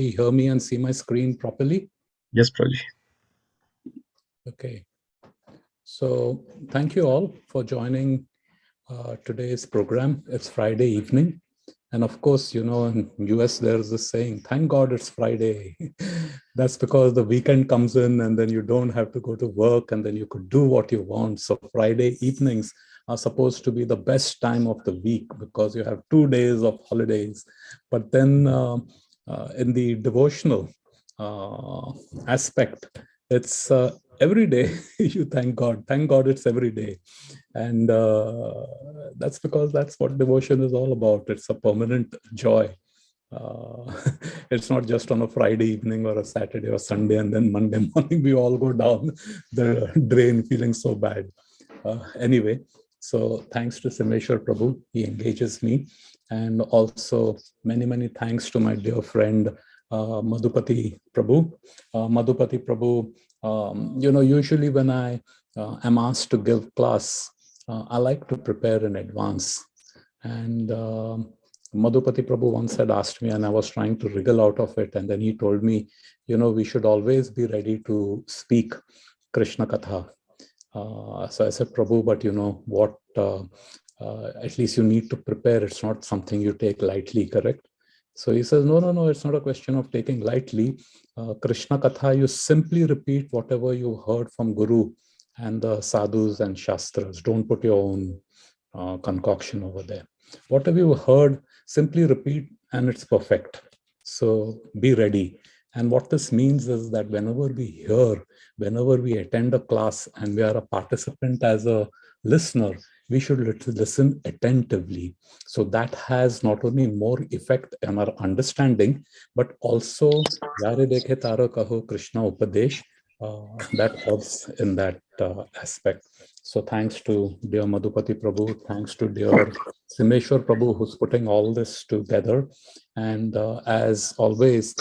hear me and see my screen properly? Yes, Prabhuji. Okay. So thank you all for joining today's program. It's Friday evening. And of course, you know, in US, there's this saying, thank God it's Friday. That's because the weekend comes in and then you don't have to go to work and then you could do what you want. So Friday evenings are supposed to be the best time of the week because you have 2 days of holidays. But then in the devotional aspect, it's every day you thank God. Thank God it's every day. And that's because that's what devotion is all about. It's a permanent joy. It's not just on a Friday evening or a Saturday or Sunday, and then Monday morning we all go down the drain feeling so bad. Anyway, so thanks to Simeshwar Prabhu, he engages me. And also many thanks to my dear friend, Madhupati Prabhu. Madhupati Prabhu, you know, usually when I am asked to give class, I like to prepare in advance. And Madhupati Prabhu once had asked me, and I was trying to wriggle out of it. And then he told me, you know, we should always be ready to speak Krishna Katha. So I said, Prabhu, but you know what, at least you need to prepare. It's not something you take lightly, correct? So he says, no, it's not a question of taking lightly. Krishna Katha, you simply repeat whatever you heard from Guru and the sadhus and shastras. Don't put your own concoction over there. Whatever you heard, simply repeat and it's perfect. So be ready. And what this means is that whenever we hear, whenever we attend a class and we are a participant as a listener, we should listen attentively. So that has not only more effect on our understanding, but also Yare Dekhe Taro Kaho Krishna Upadesh, that helps in that aspect. So thanks to dear Madhupati Prabhu, thanks to dear Simeshwar Prabhu, who's putting all this together. And as always,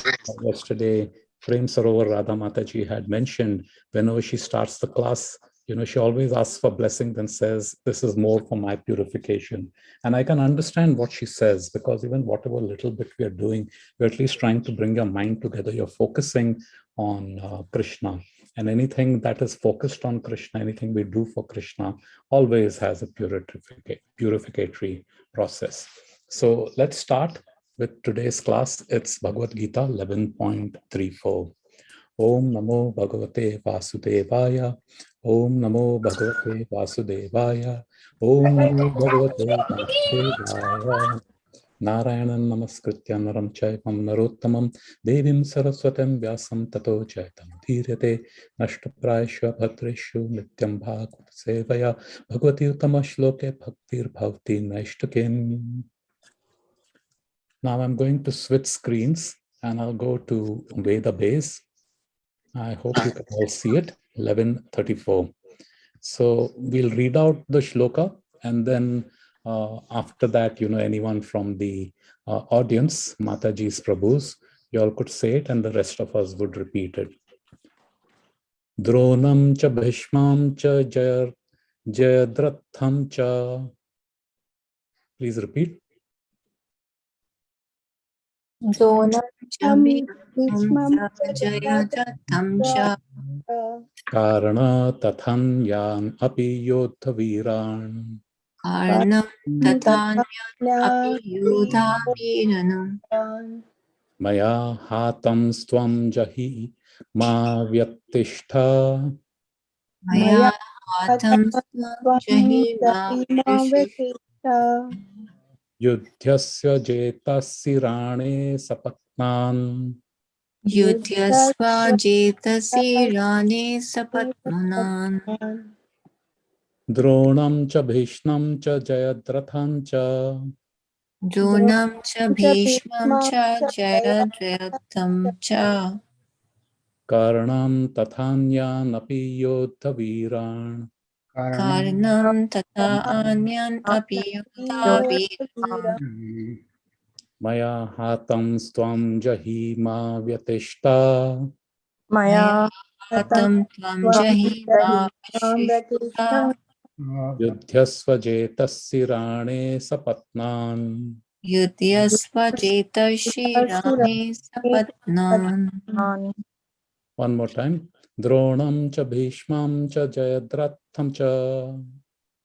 yesterday, Prem Sarovar Radha Mataji had mentioned, whenever she starts the class, you know, she always asks for blessings and says, this is more for my purification. And I can understand what she says, because even whatever little bit we are doing, we're at least trying to bring your mind together. You're focusing on Krishna. And anything that is focused on Krishna, anything we do for Krishna, always has a purificatory process. So let's start with today's class. It's Bhagavad-Gita 11.34. Om Namo Bhagavate Vasudevaya. Om Namo Bhagavate Vasudevaya. Om Namo Bhagavate Vasudevaya. Narayanam Namaskritya Naram Chaivam Narottamam Devim Saraswatam Vyasam Tato Chaitam Dhirate Nashtaprayasya Bhatreshu Nityam Bhagavad Sevaya Bhagavati Uttama Shloke Bhaktir Bhavti Naishtakim. Now I'm going to switch screens and I'll go to Veda Base. I hope you can all see it, 1134. So we'll read out the shloka and then after that, you know, anyone from the audience, Mataji's Prabhus, you all could say it and the rest of us would repeat it. Dronam cha bhishmam cha jayadratham cha. Please repeat. Dronam cha bhishmam jayadratham cha Karana tathanyan api yodha viran. Karnam tathanyan api yudha viranam Maya hatam stvam jahi ma vyattishta. Maya hatam jahi ma vyattishta Yudhyasya jetasi rane sapatnan. Yudhyasva jetasi rane sapatmanan Dronam cha bhishnam cha jayadratham cha. Dronam cha bhishmam cha jayadratham cha Karnam tathanyan api yodha viran. Karnam tata anyan api yudha viranam Maya hatam stvam jahi ma vyatishta. Maya hatam tvam jahi ma vishishta Yudhyasva jetasi rane sapatnan. Yudyasva jetashirane sapatnan. One more time. Dronam cha bhishmam cha jayadratham cha.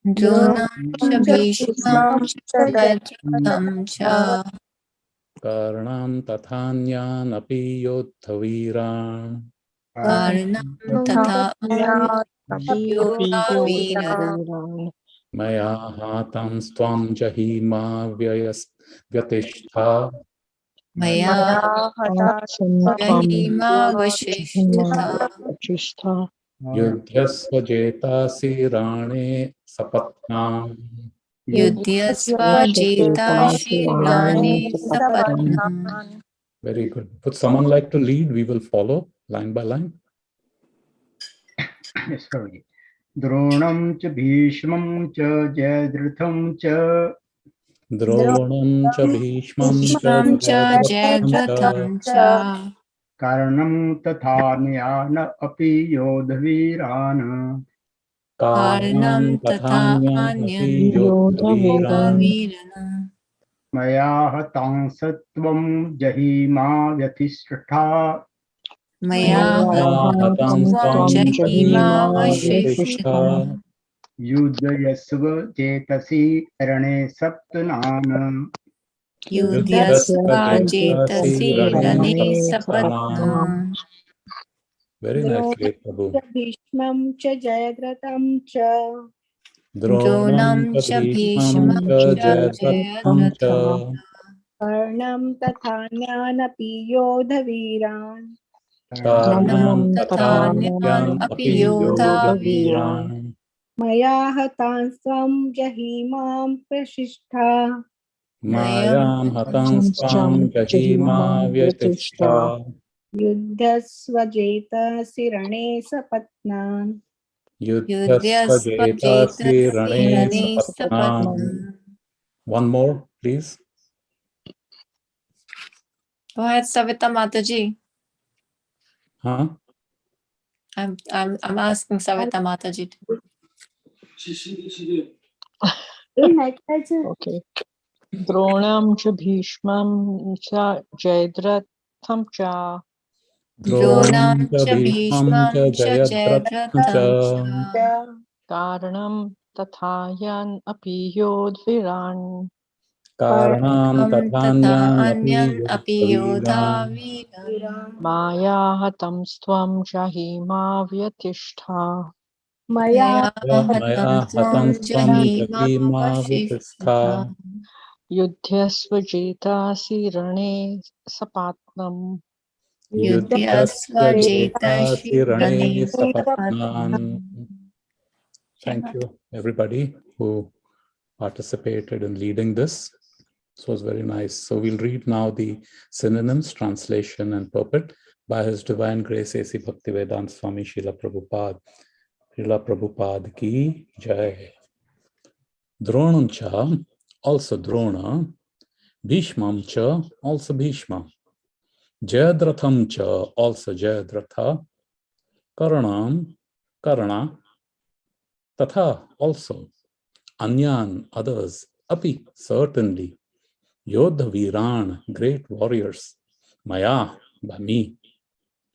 Dronam cha bhishmam cha jayadratham cha. Karnam tathanyan api yodhaviran. Karnam tatha yodaviran. Maya hatam stvam jahima vyatishta. Maya jahima vashishtata. Yudhyasva jetasi rane sapatnam. Yudyasva jetashirane sapatnam. Very good. Would someone like to lead? We will follow line by line. Sorry. Dronam cha bhishmam cha jayadrutham cha. Dronam cha bhishmam cha Bhishmam cha jayadratham jayadratham cha. Karnam tatha nyana api yodhaviran. Karnam tatha tathanyapi anyan yodhaviran. yodavirana. Maya hatang sattvam jahima vyathishtha. Maya hatam tvam tvam jahima jahima vashishtata. vyatishta. Yudhyasva jetasi rane saptanam. Yudyasva jetasi rane sapatnam. sapatnam. Very nicely, Prabhu. Bhishmam cha jayadratam cha. Dronam cha Dronam cha bhishmam bhishmam cha cha jayadratham cha. jayadratham. Karnam tatha jnanapi yodhaviran. Karnam Tathanyan tathanyan api api yodaviran. yodhaviran. Maya hatam svam jahimam prashishtha. Mayam Mayam hatam svam jahima vyatishta. Yuddhasva jeta sirane sapatnan. Yudhyasva yudyasva jetasi jetasi rane rane sapatnam. sapatnam. One more, please. Go ahead, Savita Mataji. Huh? I'm asking Savita Mataji. Okay. Dronam cha bhishmam cha jayadratham cha. Dronam cha cha bhishmam cha bhishmam cha jayadratham jayadratham cha. cha. Karanam tathayan api yodviran. Karanam Am tatha tathanyan anyan api api yodhaviran. yodaviran. Maya hatam stvam jahima vyatishta. Maya Maya hatam Maya hatam tvam svam jahima jahima vashishtata. vyatishta. Yudhyasva jetasi rane sapatnam. Yudyasva Yudhyasva jetasi rane jetashirane sapatnan. sapatnam. Thank you, everybody who participated in leading this. This was very nice. So we'll read now the synonyms, translation, and purport by His Divine Grace A.C. Bhaktivedanta Swami Srila Prabhupada. Srila Prabhupada ki jai. Dronam cha, also Drona. Bhishmam cha, also Bhishma. Jayadratham cha, also Jayadratha. Karanam, Karana. Tatha, also. Anyan, others. Api, certainly. Yodha Viran, great warriors. Maya, by me.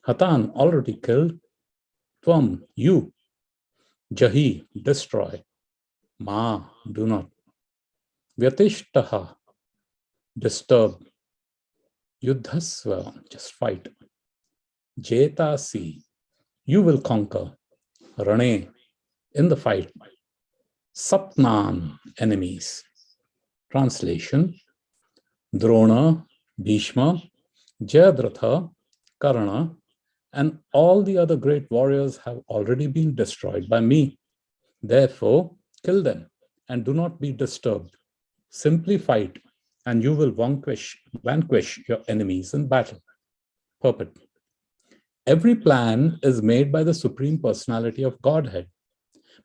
Hatan, already killed. Tvam, you. Jahi, destroy. Ma, do not. Vyatishtaha, disturb. Yudhasva, just fight. Jetasi, you will conquer. Rane, in the fight. Sapnan, enemies. Translation: Drona, Bhishma, Jayadratha, Karna, and all the other great warriors have already been destroyed by me. Therefore, kill them and do not be disturbed. Simply fight, and you will vanquish your enemies in battle. Purport: every plan is made by the Supreme Personality of Godhead,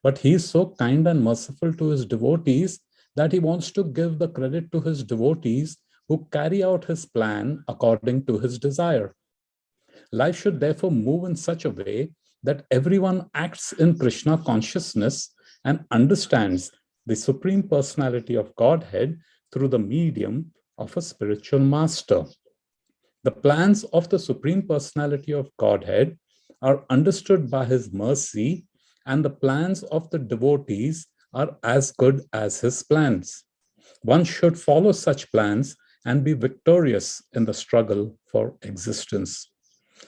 but he is so kind and merciful to his devotees that he wants to give the credit to his devotees who carry out his plan according to his desire. Life should therefore move in such a way that everyone acts in Krishna consciousness and understands the Supreme Personality of Godhead through the medium of a spiritual master. The plans of the Supreme Personality of Godhead are understood by his mercy, and the plans of the devotees are as good as his plans. One should follow such plans and be victorious in the struggle for existence.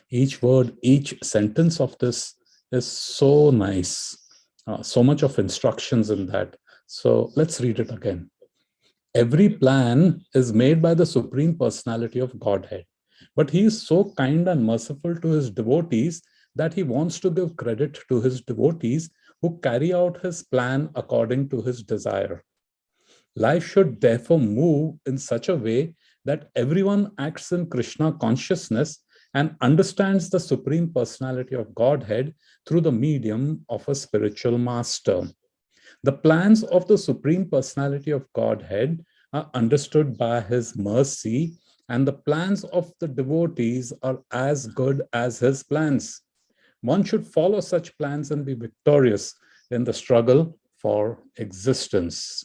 Each word, each sentence of this is so nice. So much of instructions in that. So let's read it again. Every plan is made by the Supreme Personality of Godhead, but he is so kind and merciful to his devotees that he wants to give credit to his devotees who carry out his plan according to his desire. Life should therefore move in such a way that everyone acts in Krishna consciousness and understands the Supreme Personality of Godhead through the medium of a spiritual master. The plans of the Supreme Personality of Godhead are understood by his mercy, and the plans of the devotees are as good as his plans. One should follow such plans and be victorious in the struggle for existence.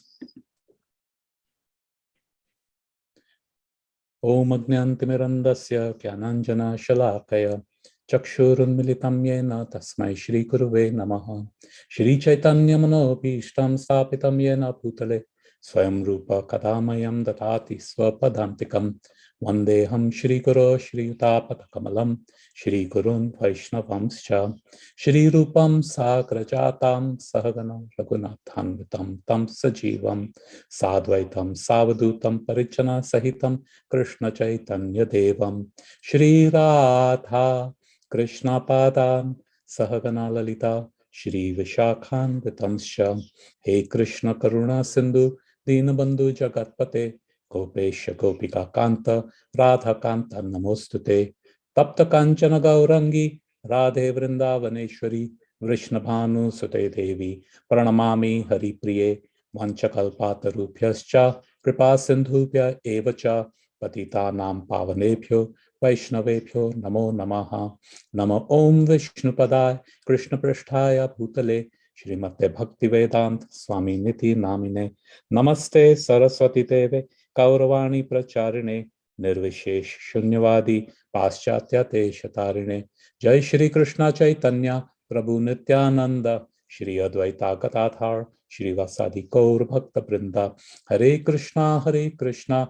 Om Ajnantimirandasya Gyananjana Shalakaya Chakshurunmilitam Yena Tasmai Shri Guruve Namaha Shri Chaitanya Manobhishtam Stapitam Yena Bhutale Swayam Rupa Kadamayam Datati Swapadantikam Vandeham Shri Guru Shri Utapatakamalam Shri Gurun Vaishnavamscha Shri Rupam Sagrajatam Sahagana Raghunathanvitam Tam Sajivam Sadvaitam Savadutam Parichana Sahitam Krishna Chaitanya Devam Shri Radha Krishna Padam Sahagana Lalita Shri Vishakhan Vitamsha He Krishna Karuna Sindhu Dinabandhu Jagatpate Gopesha Gopika Kanta Radha Kanta Namostute Tapta Kanchana Gaurangi Radhe Vrindavaneshwari Vrishnabhanu Sute Devi Pranamami Hari Priye Vanchakalpatarubhyascha Kripa Sindhubhya Evacha Patitanam Pavanebhyo Vaishnavebhyo Namo Namaha Namo Om Vishnupadaya Krishna Pristhaya Bhutale Srimate Bhaktivedant Swami Niti Namine Namaste Saraswati Deve Kauravani Pracharine Nirvishesh Shunyavadi Paschatya Teshatarine Jai Shri Krishna Chaitanya Prabhu Nityananda Shri Advaita Gadathar Shri Vasadi Gaur Bhakta Brinda Hare Krishna Krishna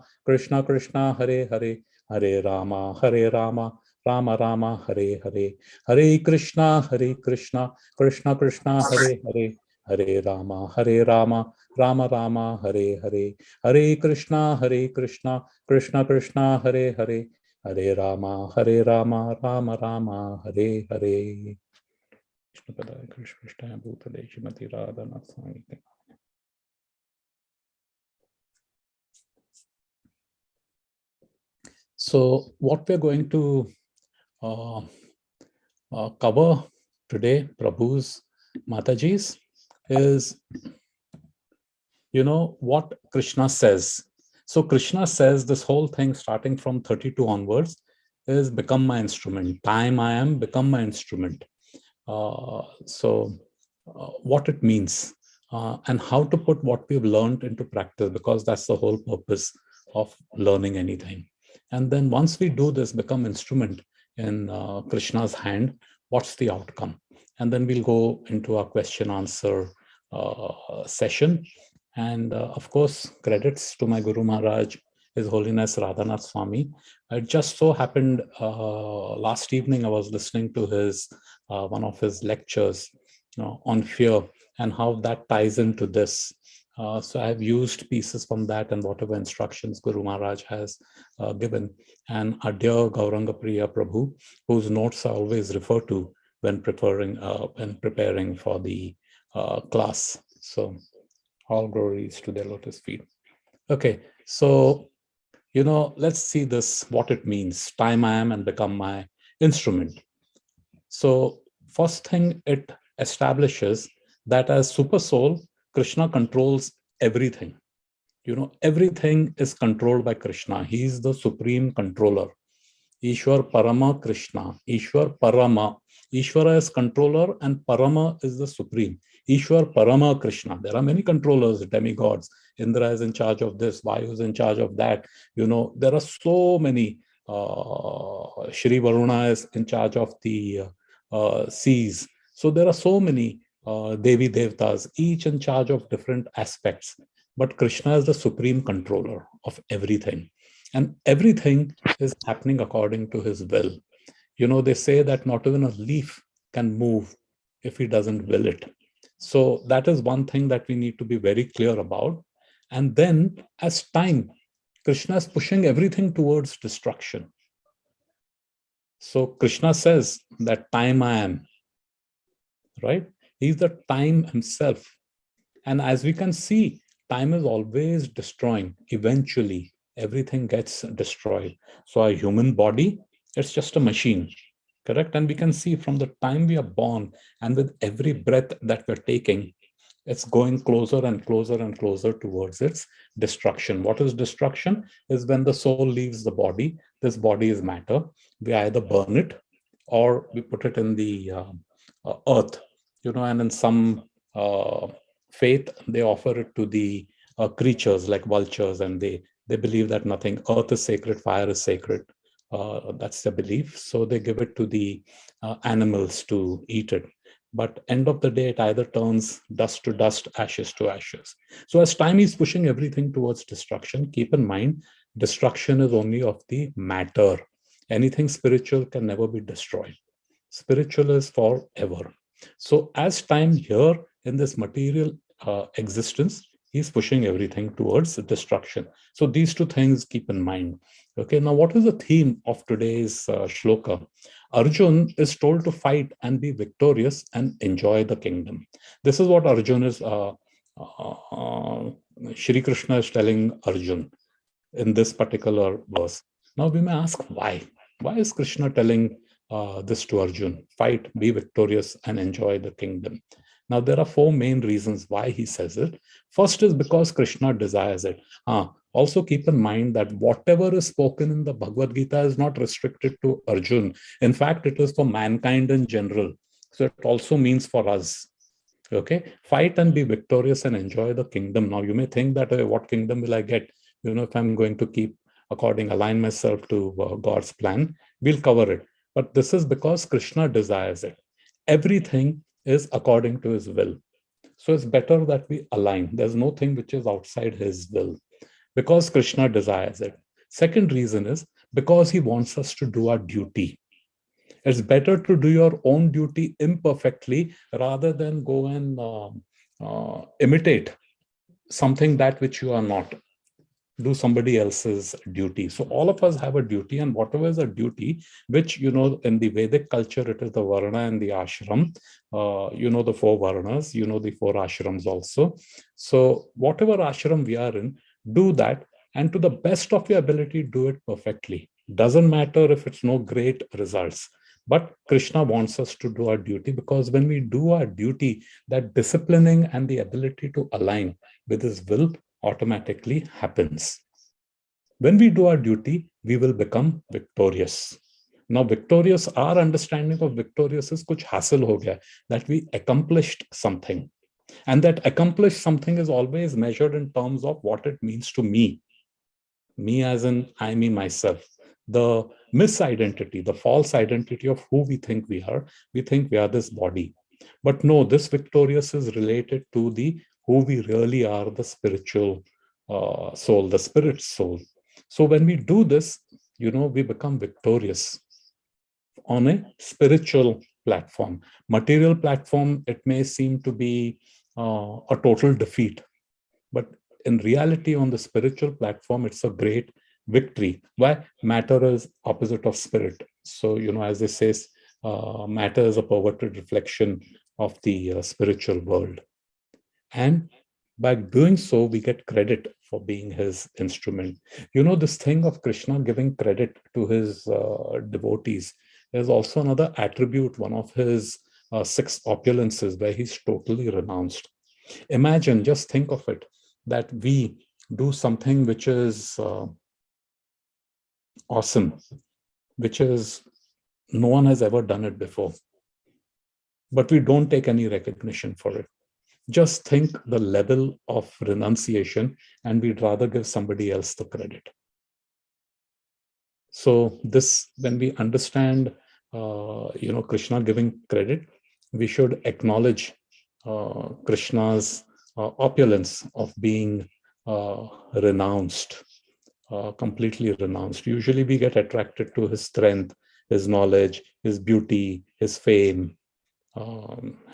Krishna Hare Hare Hare Rama Rama Rama Hare Hare Hare Krishna Krishna Krishna Hare Hare Hare Rama Rama Rama Hare Hare Hare Krishna Krishna Krishna Hare Hare Hare Rama Rama Rama Hare Hare Krishna Bhutale Shrimati Radha Nathani. So what we're going to cover today, Prabhu's, Mataji's, is, what Krishna says. So Krishna says this whole thing starting from 32 onwards is become my instrument. Time I am, become my instrument. What it means and how to put what we've learned into practice, because that's the whole purpose of learning anything. And then once we do this, become instrument in Krishna's hand, what's the outcome? And then we'll go into our question answer session. And of course, credits to my Guru Maharaj, His Holiness Radhanath Swami. It just so happened last evening I was listening to his one of his lectures on fear and how that ties into this. So I have used pieces from that and whatever instructions Guru Maharaj has given. And our dear Gauranga Priya Prabhu, whose notes I always refer to when preparing for the class. So all glories to their lotus feet. Okay, so let's see this, what it means. Time I am and become my instrument. So first thing, it establishes that as Super Soul, Krishna controls everything. Everything is controlled by Krishna. He is the supreme controller. Ishwar Parama Krishna. Ishwar Parama. Ishwara is controller and Parama is the supreme. Ishwar Parama Krishna. There are many controllers, demigods. Indra is in charge of this, Vayu is in charge of that. There are so many. Shri Varuna is in charge of the seas. So there are so many Devi Devtas, each in charge of different aspects. But Krishna is the supreme controller of everything. And everything is happening according to his will. They say that not even a leaf can move if he doesn't will it. So that is one thing that we need to be very clear about. And then as time, Krishna is pushing everything towards destruction. So Krishna says that time I am, right? He's the time himself. And as we can see, time is always destroying. Eventually, everything gets destroyed. So our human body, it's just a machine, correct? And we can see from the time we are born and with every breath that we're taking, it's going closer and closer and closer towards its destruction. What is destruction? Is when the soul leaves the body. This body is matter. We either burn it or we put it in the earth, and in some faith, they offer it to the creatures like vultures, and they believe that nothing, earth is sacred, fire is sacred. That's their belief. So they give it to the animals to eat it. But end of the day, it either turns dust to dust, ashes to ashes. So as time is pushing everything towards destruction, keep in mind, destruction is only of the matter. Anything spiritual can never be destroyed. Spiritual is forever. So as time here in this material existence, he's pushing everything towards destruction. So these two things keep in mind. Okay, now what is the theme of today's shloka? Arjun is told to fight and be victorious and enjoy the kingdom. This is what Arjun is, Shri Krishna is telling Arjun in this particular verse. Now we may ask why. Why is Krishna telling this to Arjun? Fight, be victorious, and enjoy the kingdom. Now, there are four main reasons why he says it. First is because Krishna desires it. Also keep in mind that whatever is spoken in the Bhagavad-Gita is not restricted to Arjun. In fact, it is for mankind in general. So it also means for us. Okay, fight and be victorious and enjoy the kingdom. Now, you may think that, what kingdom will I get? If I'm going to keep align myself to God's plan, we'll cover it. But this is because Krishna desires it. Everything is according to his will. So it's better that we align. There's nothing which is outside his will because Krishna desires it. Second reason is because he wants us to do our duty. It's better to do your own duty imperfectly rather than go and imitate something that which you are not. Do somebody else's duty. So all of us have a duty, and whatever is a duty, which, in the Vedic culture, it is the Varna and the Ashram. The four Varnas, the four Ashrams also. So whatever ashram we are in, do that, and to the best of your ability, do it perfectly. Doesn't matter if it's no great results. But Krishna wants us to do our duty, because when we do our duty, that disciplining and the ability to align with his will automatically happens. When we do our duty, we will become victorious. Now, victorious, our understanding of victorious is kuch hasil ho gaya, that we accomplished something. And that accomplished something is always measured in terms of what it means to me. Me as in I, me, myself. The misidentity, the false identity of who we think we are this body. But no, this victorious is related to the who we really are, the spiritual soul, the spirit soul. So when we do this, we become victorious on a spiritual platform. Material platform, it may seem to be a total defeat. But in reality, on the spiritual platform, it's a great victory. Why? Matter is opposite of spirit. So, as they say, matter is a perverted reflection of the spiritual world. And by doing so, we get credit for being his instrument. This thing of Krishna giving credit to his devotees is also another attribute, one of his 6 opulences, where he's totally renounced. Imagine, just think of it, that we do something which is awesome, which is no one has ever done it before, but we don't take any recognition for it. Just think the level of renunciation, and we'd rather give somebody else the credit. So this, when we understand, Krishna giving credit, we should acknowledge Krishna's opulence of being renounced, completely renounced. Usually we get attracted to his strength, his knowledge, his beauty, his fame,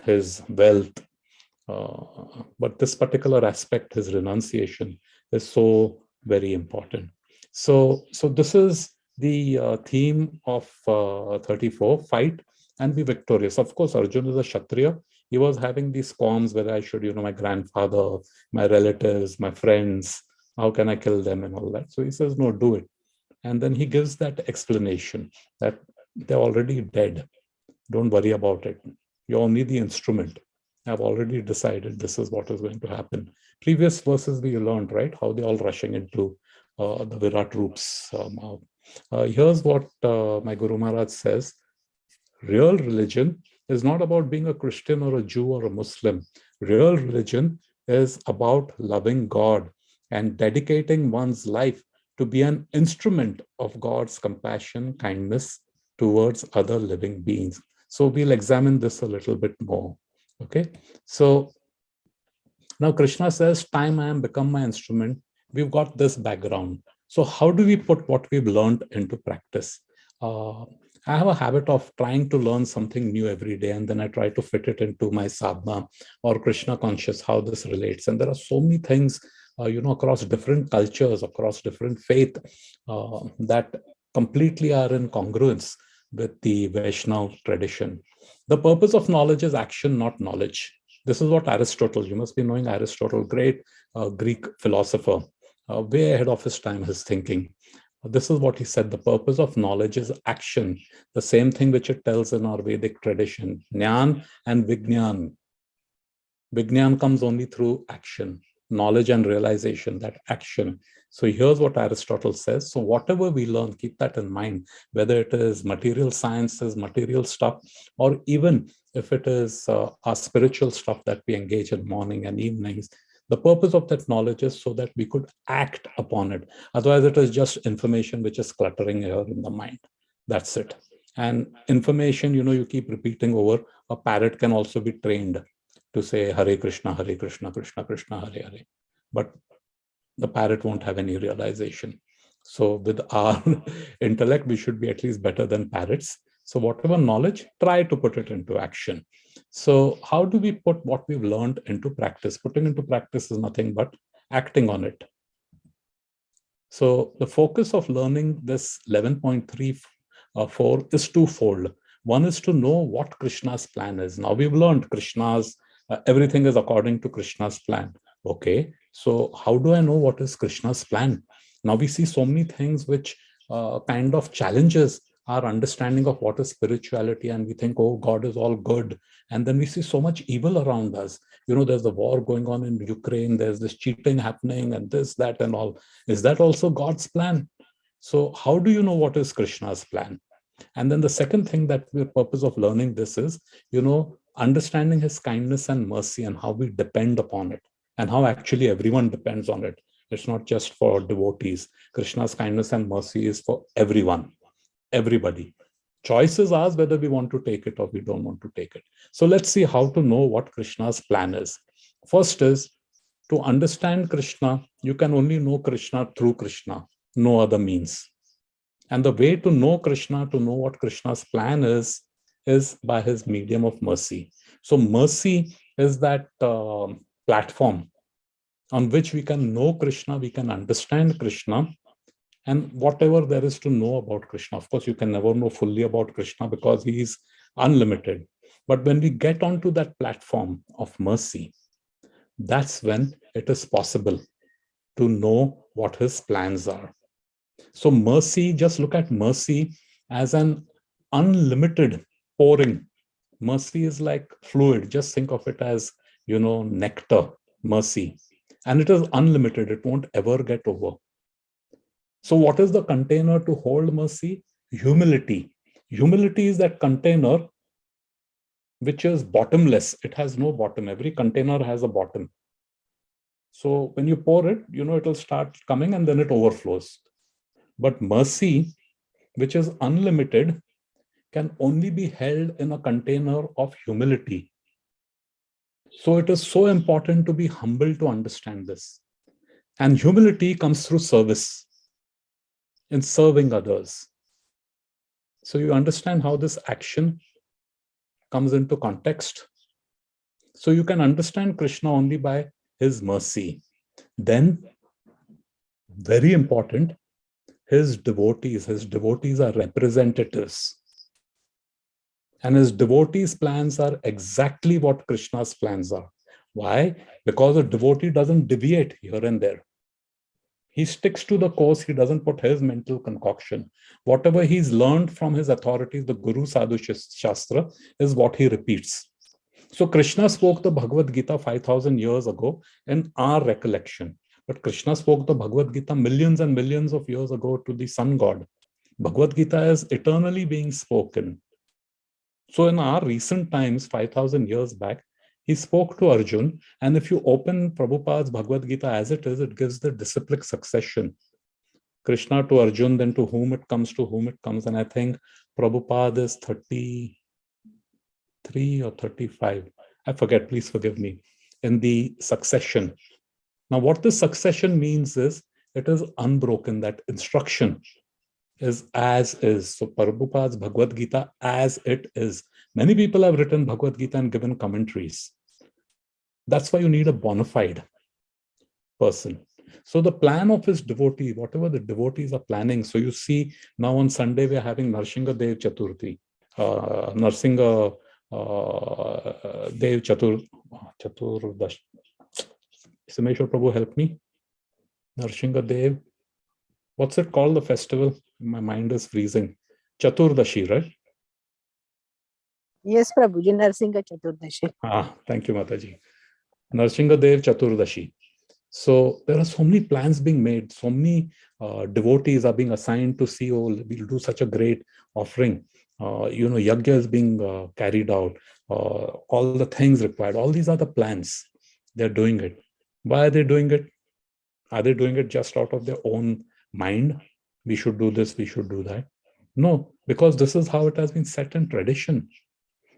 his wealth. But this particular aspect, his renunciation, is so very important. So this is the theme of 34, fight and be victorious. Of course, Arjuna is a Kshatriya. He was having these qualms whether I should, my grandfather, my relatives, my friends, how can I kill them and all that. So he says, no, do it. And then he gives that explanation that they're already dead. Don't worry about it. You're only the instrument. I've already decided this is what is going to happen. Previous verses we learned, right? How they're all rushing into the Virat Roop's mouth. Here's what my Guru Maharaj says. Real religion is not about being a Christian or a Jew or a Muslim. Real religion is about loving God and dedicating one's life to be an instrument of God's compassion, kindness towards other living beings. So we'll examine this a little bit more. Okay, so now Krishna says, time I am become my instrument. We've got this background. So how do we put what we've learned into practice? I have a habit of trying to learn something new every day, and then I try to fit it into my sadhana or Krishna conscious, how this relates. And there are so many things, across different cultures, across different faith, that completely are in congruence with the Vaishnava tradition. The purpose of knowledge is action, not knowledge. This is what Aristotle, you must be knowing Aristotle, great Greek philosopher, way ahead of his time, his thinking. This is what he said, the purpose of knowledge is action, the same thing which it tells in our Vedic tradition, Jnana and Vijnana. Vijnana comes only through action, knowledge and realization, that action. So here's what Aristotle says. So whatever we learn, keep that in mind, whether it is material sciences, material stuff, or even if it is our spiritual stuff that we engage in morning and evenings, the purpose of that knowledge is so that we could act upon it. Otherwise, it is just information which is cluttering here in the mind. That's it. And information, you keep repeating over. A parrot can also be trained to say Hare Krishna, Krishna Krishna, Hare Hare. But the parrot won't have any realization. So with our intellect, we should be at least better than parrots. So whatever knowledge, try to put it into action. So how do we put what we've learned into practice? Putting into practice is nothing but acting on it. So the focus of learning this 11.34 is twofold. One is to know what Krishna's plan is. Now we've learned Krishna's, everything is according to Krishna's plan. Okay, so how do I know what is Krishna's plan? Now we see so many things which kind of challenges our understanding of what is spirituality, and we think, oh, God is all good. And then we see so much evil around us. There's the war going on in Ukraine, there's this cheating happening and this, that, and all. Is that also God's plan? So how do you know what is Krishna's plan? And then the second thing that the purpose of learning this is, understanding his kindness and mercy and how we depend upon it, and how actually everyone depends on it. It's not just for devotees. Krishna's kindness and mercy is for everyone, everybody. Choice is ours whether we want to take it or we don't want to take it. So let's see how to know what Krishna's plan is. First is, to understand Krishna, you can only know Krishna through Krishna, no other means. And the way to know Krishna, to know what Krishna's plan is by his medium of mercy. So mercy is that platform on which we can know Krishna, we can understand Krishna, and whatever there is to know about Krishna. Of course, you can never know fully about Krishna because he is unlimited. But when we get onto that platform of mercy, that's when it is possible to know what his plans are. So mercy, just look at mercy as an unlimited pouring. Mercy is like fluid. Just think of it as, nectar, mercy. And it is unlimited. It won't ever get over. So what is the container to hold mercy? Humility. Humility is that container which is bottomless. It has no bottom. Every container has a bottom. So when you pour it, it will start coming and then it overflows. But mercy, which is unlimited, can only be held in a container of humility. So it is so important to be humble to understand this. And humility comes through service, in serving others. So you understand how this action comes into context. So you can understand Krishna only by his mercy. Then, very important, his devotees are representatives. And his devotees' plans are exactly what Krishna's plans are. Why? Because a devotee doesn't deviate here and there. He sticks to the course. He doesn't put his mental concoction. Whatever he's learned from his authorities, the Guru Sadhu Shastra, is what he repeats. So Krishna spoke the Bhagavad-Gita 5,000 years ago in our recollection. But Krishna spoke the Bhagavad-Gita millions and millions of years ago to the sun god. Bhagavad-Gita is eternally being spoken. So in our recent times, 5,000 years back, he spoke to Arjun. And if you open Prabhupada's Bhagavad-Gita as it is, it gives the disciplic succession. Krishna to Arjun, then to whom it comes. And I think Prabhupada is 33 or 35. I forget, please forgive me, in the succession. Now, what this succession means is, it is unbroken, that instruction is as is. So Prabhupada's Bhagavad-Gita as it is. Many people have written Bhagavad-Gita and given commentaries. That's why you need a bona fide person. So the plan of his devotee, whatever the devotees are planning. So you see, now on Sunday, we are having Narsingha Dev Chaturthi. Narsingha Dev Chaturdash. Simeshwar Prabhu, help me. Narsingha Dev. What's it called, the festival? My mind is freezing. Chaturdashi, right? Yes, Prabhuji, Narsingha Chaturdashi. Thank you, Mataji. Narsingha Dev Chaturdashi. So there are so many plans being made. So many devotees are being assigned to see, oh, we'll do such a great offering. Yajna is being carried out. All the things required. All these are the plans. They're doing it. Why are they doing it? Are they doing it just out of their own mind? We should do this, we should do that. No, because this is how it has been set in tradition.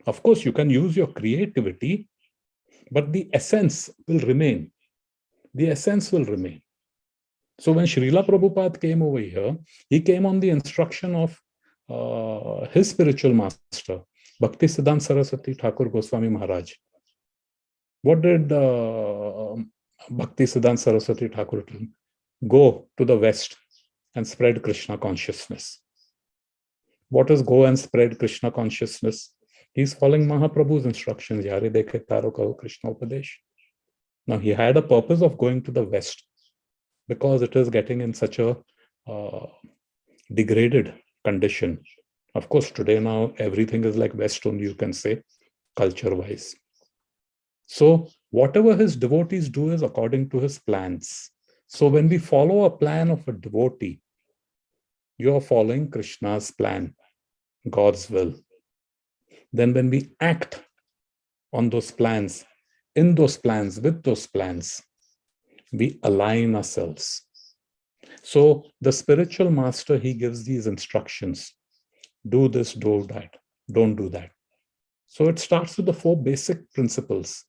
Of course, you can use your creativity, but the essence will remain. The essence will remain. So when Srila Prabhupada came over here, he came on the instruction of his spiritual master, Bhakti Siddhanta Saraswati Thakur Goswami Maharaj. What did Bhakti Siddhanta Saraswati Thakur do? Go to the West and spread Krishna consciousness. What is go and spread Krishna consciousness? He's following Mahaprabhu's instructions. Yare dekhe taro kaho Krishna Upadesh. Now, he had a purpose of going to the West because it is getting in such a degraded condition. Of course, today now, everything is like West only, you can say, culture-wise. So, whatever his devotees do is according to his plans. So, when we follow a plan of a devotee, you are following Krishna's plan, God's will. Then when we act on those plans, in those plans, with those plans, we align ourselves. So the spiritual master, he gives these instructions. Do this, do that, don't do that. So it starts with the 4 basic principles.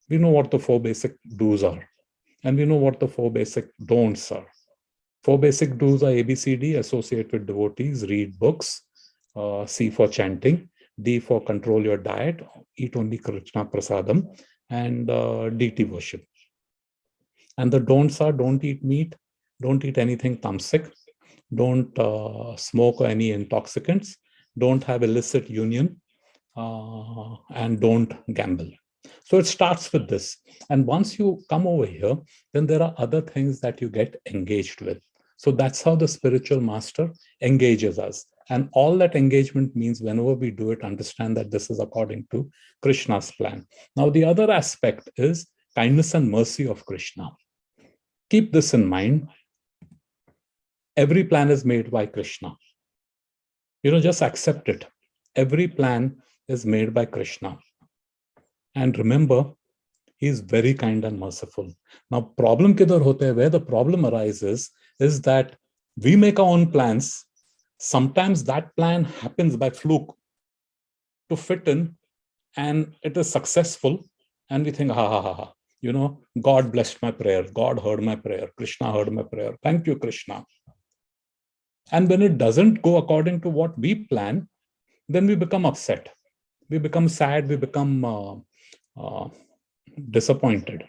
We know what the 4 basic do's are. And we know what the 4 basic don'ts are. 4 basic do's are ABCD, associate with devotees, read books, C for chanting, D for control your diet, eat only Krishna Prasadam, and deity worship. And the don'ts are: don't eat meat, don't eat anything tamasic, don't smoke or any intoxicants, don't have illicit union, and don't gamble. So it starts with this. And once you come over here, then there are other things that you get engaged with. So that's how the spiritual master engages us. And all that engagement means, whenever we do it, understand that this is according to Krishna's plan. Now, the other aspect is kindness and mercy of Krishna. Keep this in mind. Every plan is made by Krishna. Just accept it. Every plan is made by Krishna. And remember, he is very kind and merciful. Now, problem kidhar hote hai, where the problem arises is that we make our own plans. Sometimes that plan happens by fluke to fit in, and it is successful. And we think, ha, ha, ha, ha. God blessed my prayer. God heard my prayer. Krishna heard my prayer. Thank you, Krishna. And when it doesn't go according to what we plan, then we become upset. We become sad. We become disappointed.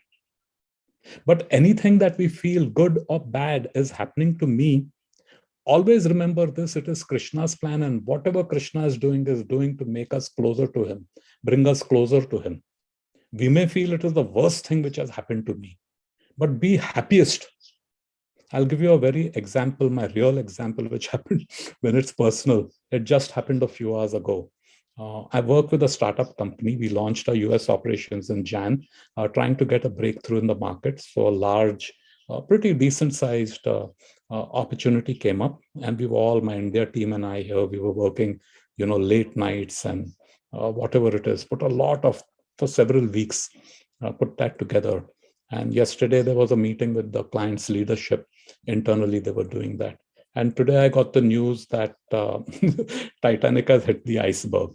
But anything that we feel good or bad is happening to me, always remember this, it is Krishna's plan, and whatever Krishna is doing to make us closer to him, bring us closer to him. We may feel it is the worst thing which has happened to me, but be happiest. I'll give you a very example, my real example, which happened when it's personal. It just happened a few hours ago. I work with a startup company. We launched our US operations in Jan, trying to get a breakthrough in the market. So a large, pretty decent sized opportunity came up, and we were all, my India team and I here, we were working, late nights and whatever it is, for several weeks, put that together. And yesterday there was a meeting with the client's leadership. Internally, they were doing that. And today I got the news that Titanic has hit the iceberg.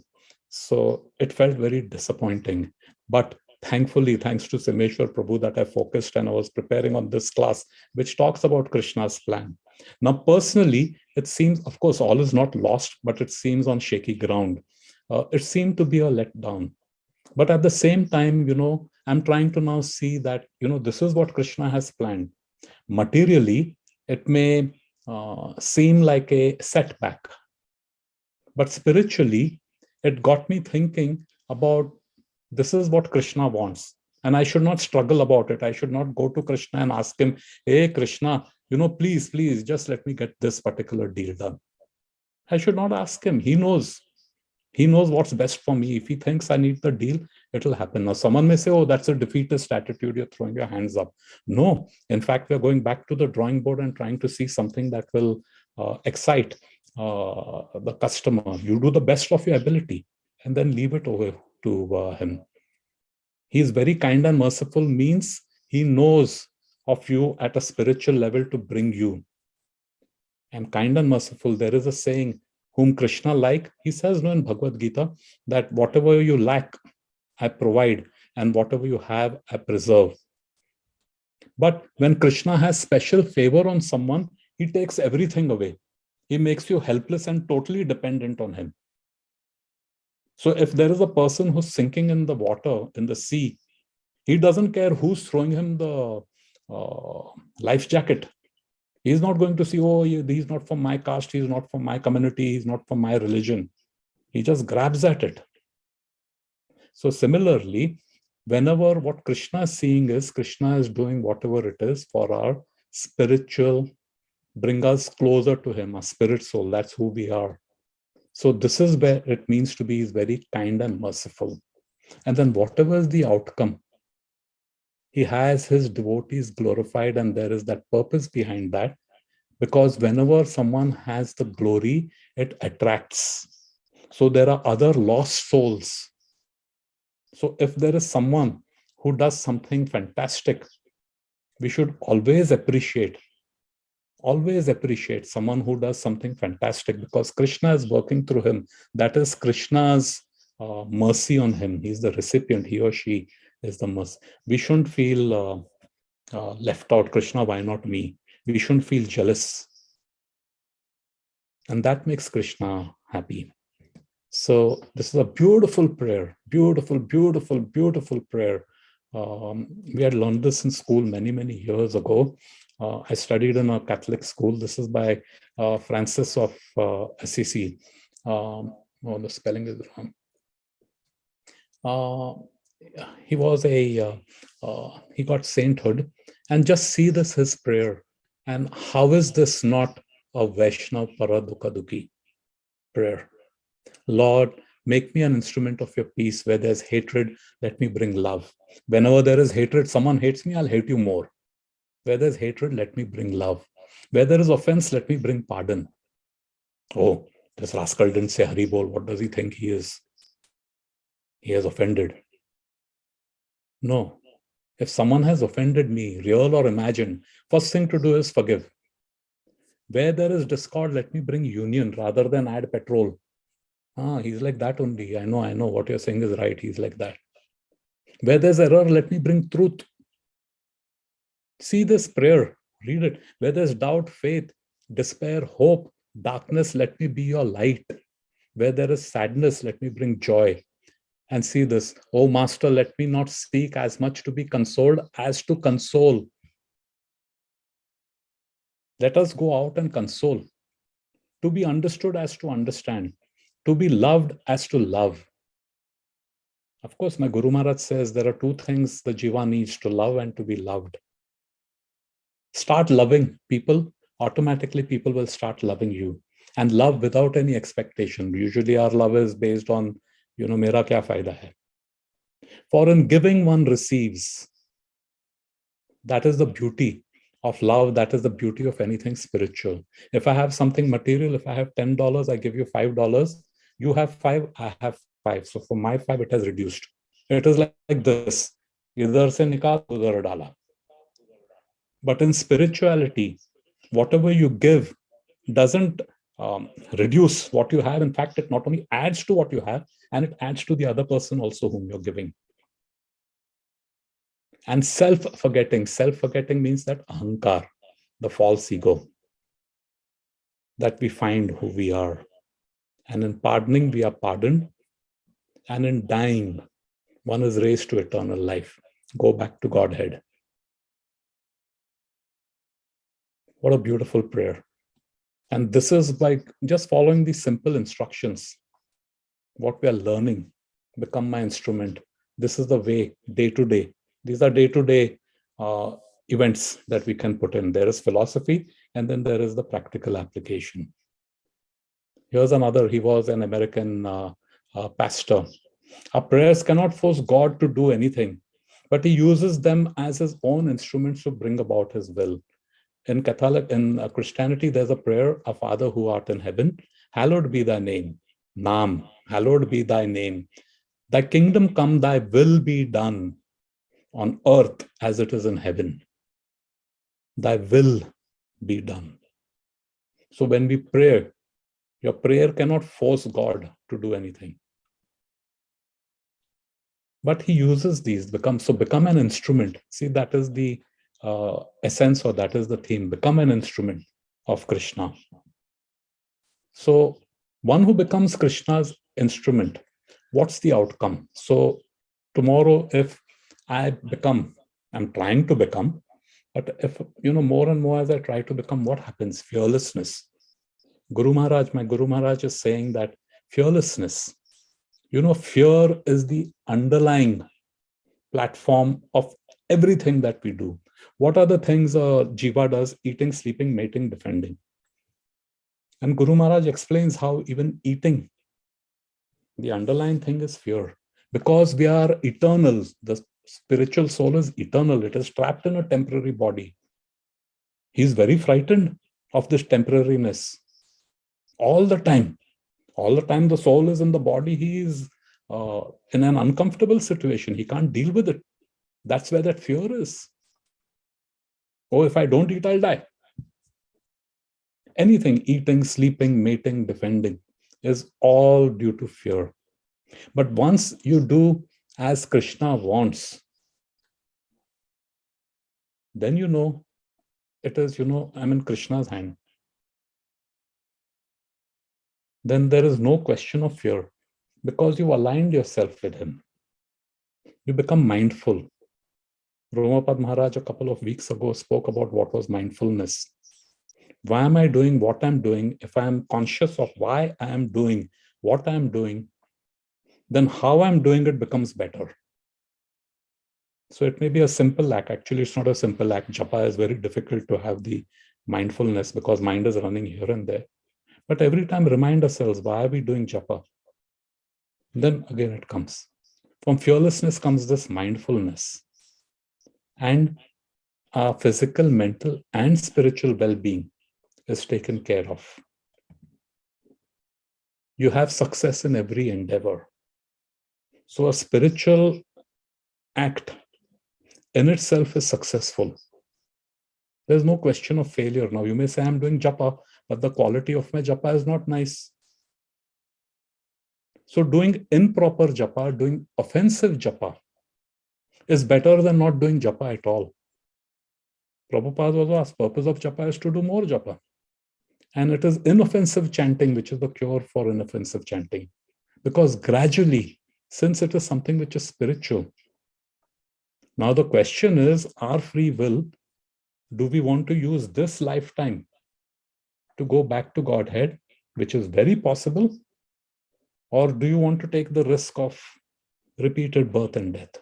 So it felt very disappointing. But thankfully, thanks to Simeshwar Prabhu, that I focused and I was preparing on this class, which talks about Krishna's plan. Now, personally, it seems, of course, all is not lost, but it seems on shaky ground. It seemed to be a letdown. But at the same time, I'm trying to now see that, this is what Krishna has planned. Materially, it may seem like a setback. But spiritually, it got me thinking about this is what Krishna wants. And I should not struggle about it. I should not go to Krishna and ask him, hey, Krishna, please, just let me get this particular deal done. I should not ask him. He knows. He knows what's best for me. If he thinks I need the deal, it'll happen. Now, someone may say, oh, that's a defeatist attitude. You're throwing your hands up. No, in fact, we're going back to the drawing board and trying to see something that will excite the customer. You do the best of your ability and then leave it over to him. He is very kind and merciful means he knows of you at a spiritual level to bring you. And kind and merciful, there is a saying, whom Krishna like, he says in Bhagavad-Gita, that whatever you lack, I provide, and whatever you have, I preserve. But when Krishna has special favor on someone, he takes everything away. He makes you helpless and totally dependent on him. So if there is a person who's sinking in the water, in the sea, he doesn't care who's throwing him the life jacket. He's not going to see, oh, he's not from my caste, he's not from my community, he's not from my religion. He just grabs at it. So similarly, whenever what Krishna is seeing is, Krishna is doing whatever it is for our spiritual, bring us closer to him, our spirit soul, that's who we are. So this is where it means to be very kind and merciful. And then whatever is the outcome, he has his devotees glorified, and there is that purpose behind that, because whenever someone has the glory, it attracts. So there are other lost souls. So if there is someone who does something fantastic, we should always appreciate someone who does something fantastic, because Krishna is working through him. That is Krishna's mercy on him. He's the recipient, he or she is the mercy. We shouldn't feel left out. Krishna, why not me? We shouldn't feel jealous. And that makes Krishna happy. So this is a beautiful prayer, beautiful, beautiful, beautiful prayer. We had learned this in school many, many years ago. I studied in a Catholic school. This is by Francis of Assisi. Oh, the spelling is wrong. He was he got sainthood. And just see this, his prayer. And how is this not a Vaishnav Paradukha prayer? Lord, make me an instrument of your peace. Where there's hatred, let me bring love. Whenever there is hatred, someone hates me, I'll hate you more. Where there's hatred, let me bring love. Where there is offense, let me bring pardon. Oh, this rascal didn't say Hari Bol. What does he think he is? he has offended. No. If someone has offended me, real or imagined, first thing to do is forgive. Where there is discord, let me bring union rather than add petrol. He's like that only. I know what you're saying is right. He's like that. Where there's error, let me bring truth. See this prayer, read it. Where there's doubt, faith, despair, hope, darkness, let me be your light. Where there is sadness, let me bring joy. And see this, oh Master, let me not seek as much to be consoled as to console. Let us go out and console. To be understood as to understand. To be loved as to love. Of course, my Guru Maharaj says there are two things the jiva needs: to love and to be loved. Start loving people, automatically people will start loving you. And love without any expectation. Usually our love is based on, mera kya fayda hai. For in giving one receives. That is the beauty of love. That is the beauty of anything spiritual. If I have something material, if I have $10, I give you $5. You have 5, I have 5. So for my 5, it has reduced. It is like this. Idhar se nikal, udhar dala. But in spirituality, whatever you give doesn't reduce what you have. In fact, it not only adds to what you have, and it adds to the other person also whom you're giving. And self-forgetting means that ahankar, the false ego, that we find who we are. And in pardoning, we are pardoned. And in dying, one is raised to eternal life. Go back to Godhead. What a beautiful prayer. And this is by just following these simple instructions. What we are learning, become my instrument. This is the way, day to day. These are day-to-day events that we can put in. There is philosophy, and then there is the practical application. Here's another. He was an American pastor. Our prayers cannot force God to do anything, but he uses them as his own instruments to bring about his will. In Christianity, there's a prayer, "Our Father who art in heaven, hallowed be thy name." Naam, hallowed be thy name. Thy kingdom come, thy will be done on earth as it is in heaven. Thy will be done. So when we pray, your prayer cannot force God to do anything. But he uses these, become an instrument. See, that is the essence, or that is the theme. Become an instrument of Krishna. So one who becomes Krishna's instrument, what's the outcome? So tomorrow, if I'm trying to become, but if, more and more as I try to become, what happens? Fearlessness. My Guru Maharaj is saying that fearlessness, fear is the underlying platform of everything that we do. What are the things jiva does? Eating, sleeping, mating, defending. And Guru Maharaj explains how even eating, the underlying thing is fear. Because we are eternal. The spiritual soul is eternal. It is trapped in a temporary body. He's very frightened of this temporariness. All the time the soul is in the body. He is in an uncomfortable situation. He can't deal with it. That's where that fear is. Oh, if I don't eat, I'll die. Anything, eating, sleeping, mating, defending, is all due to fear. But once you do as Krishna wants, then it is, I'm in Krishna's hand. Then there is no question of fear, because you've aligned yourself with him. You become mindful. Romapad Maharaj a couple of weeks ago spoke about what was mindfulness. Why am I doing what I'm doing? If I am conscious of why I am doing what I'm doing, then how I'm doing it becomes better. So it may be a simple act. Actually, it's not a simple act. Japa is very difficult to have the mindfulness, because mind is running here and there. But every time remind ourselves, why are we doing japa? Then again it comes. From fearlessness comes this mindfulness. And our physical, mental, and spiritual well-being is taken care of. You have success in every endeavor. So a spiritual act in itself is successful. There's no question of failure. Now you may say I'm doing japa, but the quality of my japa is not nice. So doing improper japa, doing offensive japa is better than not doing japa at all. Prabhupada was asked, purpose of japa is to do more japa. And it is inoffensive chanting which is the cure for inoffensive chanting. Because gradually, since it is something which is spiritual, now the question is, our free will, do we want to use this lifetime to go back to Godhead, which is very possible, or do you want to take the risk of repeated birth and death?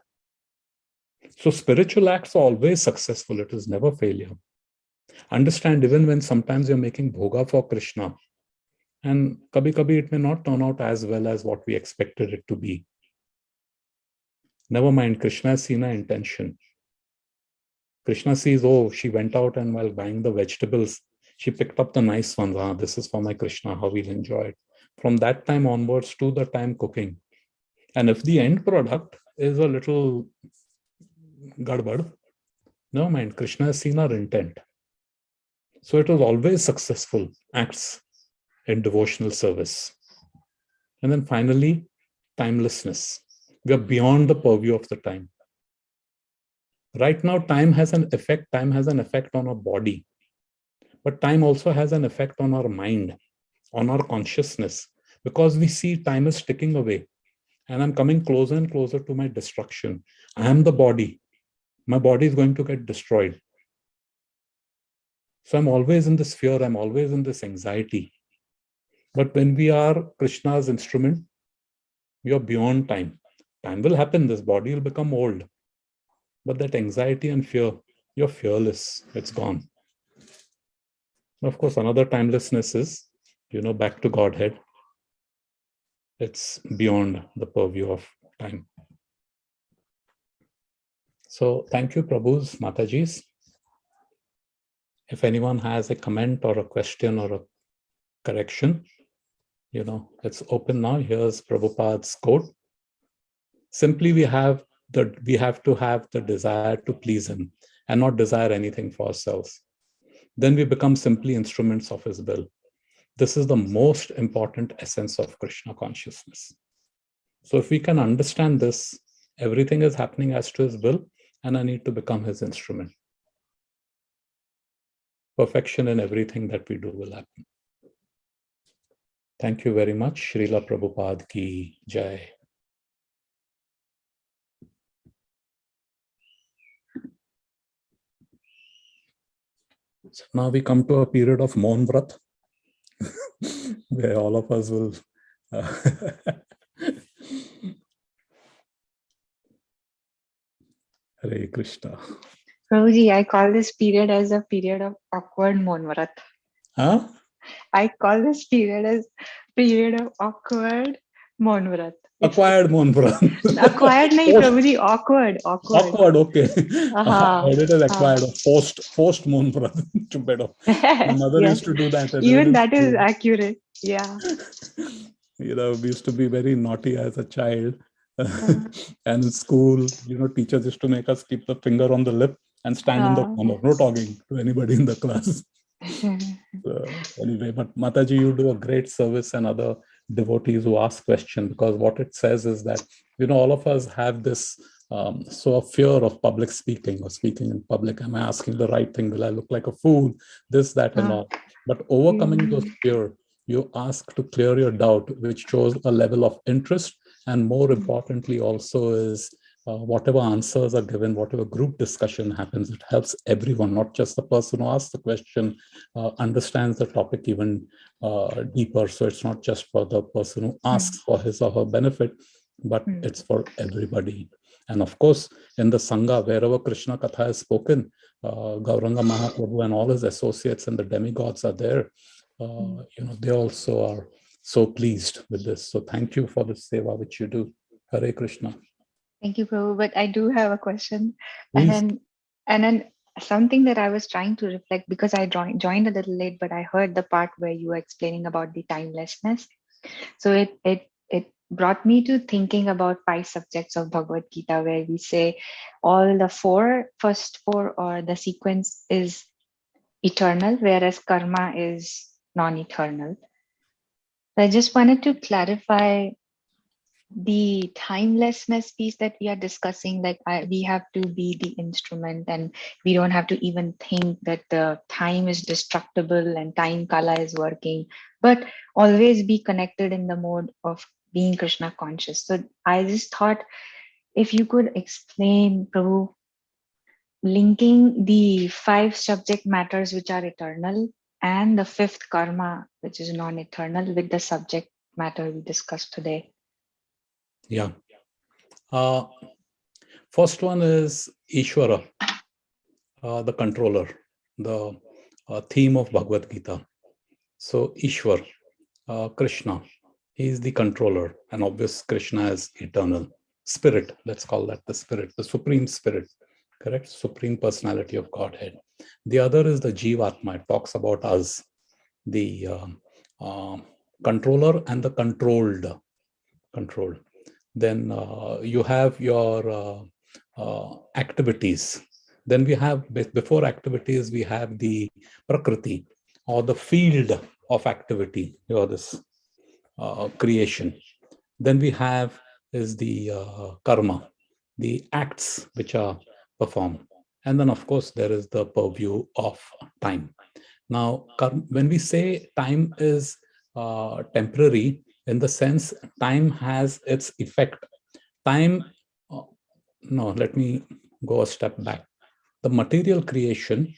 So spiritual acts are always successful. It is never failure. Understand, even when sometimes you're making bhoga for Krishna, and kabhi kabhi it may not turn out as well as what we expected it to be. Never mind, Krishna has seen our intention. Krishna sees, oh, she went out and while buying the vegetables, she picked up the nice ones. Ah, this is for my Krishna, how we'll enjoy it. From that time onwards to the time cooking. And if the end product is a little gadbad, never mind, Krishna has seen our intent. So it was always successful acts in devotional service. And then finally, timelessness. We are beyond the purview of the time. Right now, time has an effect. Time has an effect on our body. But time also has an effect on our mind, on our consciousness, because we see time is ticking away. And I'm coming closer and closer to my destruction. I am the body. My body is going to get destroyed. So I'm always in this fear. I'm always in this anxiety. But when we are Krishna's instrument, we are beyond time. Time will happen. This body will become old. But that anxiety and fear, you're fearless. It's gone. Of course, another timelessness is, back to Godhead. It's beyond the purview of time. So thank you, Prabhus, Matajis. If anyone has a comment or a question or a correction, it's open now. Here's Prabhupada's quote. Simply, we have to have the desire to please him and not desire anything for ourselves. Then we become simply instruments of his will. This is the most important essence of Krishna consciousness. So if we can understand this, everything is happening as to his will, and I need to become his instrument. Perfection in everything that we do will happen. Thank you very much. Srila Prabhupada ki jai. So now we come to a period of Maun Vrat, where all of us will Hare Krishna. Prabhuji, I call this period as a period of awkward Monvarat. Huh? I call this period as period of awkward Monvarat. Acquired Maun Vrat. Acquired nahi, Prabhuji, awkward. Awkward, okay. Uh-huh. I heard it as acquired, forced Maun Vrat. My mother Yes. used to do that. Even that is accurate. Yeah. We used to be very naughty as a child. And in school, teachers used to make us keep the finger on the lip and stand in the corner, no talking to anybody in the class. Anyway, but Mataji, you do a great service, and other devotees who ask questions, because what it says is that, all of us have this a fear of public speaking or speaking in public. Am I asking the right thing? Will I look like a fool? This, that, and all. But overcoming those fear, you ask to clear your doubt, which shows a level of interest. And more importantly, also is whatever answers are given, whatever group discussion happens, it helps everyone, not just the person who asks the question, understands the topic even deeper. So it's not just for the person who asks for his or her benefit, but it's for everybody. And of course, in the Sangha, wherever Krishna Katha is spoken, Gauranga Mahaprabhu and all his associates and the demigods are there. They also are so pleased with this. So thank you for the seva which you do. Hare Krishna. Thank you, Prabhu. But I do have a question. Please. And then something that I was trying to reflect, because I joined a little late, but I heard the part where you were explaining about the timelessness. So it brought me to thinking about 5 subjects of Bhagavad-Gita, where we say all the first four, or the sequence is eternal, whereas karma is non-eternal. I just wanted to clarify the timelessness piece that we are discussing. Like we have to be the instrument, and we don't have to even think that the time is destructible and time kala is working, but always be connected in the mode of being Krishna conscious. So I just thought if you could explain, Prabhu, linking the 5 subject matters which are eternal and the 5th karma, which is non-eternal, with the subject matter we discussed today. Yeah. First one is Ishvara, the controller, the theme of Bhagavad-Gita. So Ishwar, Krishna, he is the controller, and obvious Krishna is eternal. Spirit, let's call that the spirit, the supreme spirit, correct? Supreme personality of Godhead. The other is the Jivatma. It talks about us, the controller and the controlled. Then you have your activities. Then we have, before activities, we have the Prakriti, or the field of activity, this creation. Then we have is the karma, the acts which are performed. And then, of course, there is the purview of time. Now, when we say time is temporary, in the sense time has its effect. Time, no, let me go a step back. The material creation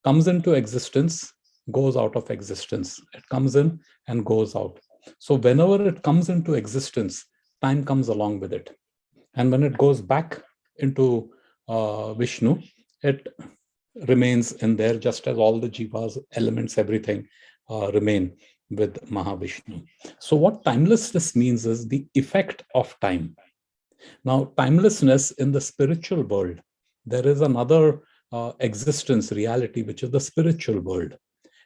comes into existence, goes out of existence. It comes in and goes out. So whenever it comes into existence, time comes along with it. And when it goes back into Vishnu, it remains in there, just as all the jivas, elements, everything remain with Mahavishnu. So what timelessness means is the effect of time. Now, timelessness in the spiritual world, there is another existence, reality, which is the spiritual world.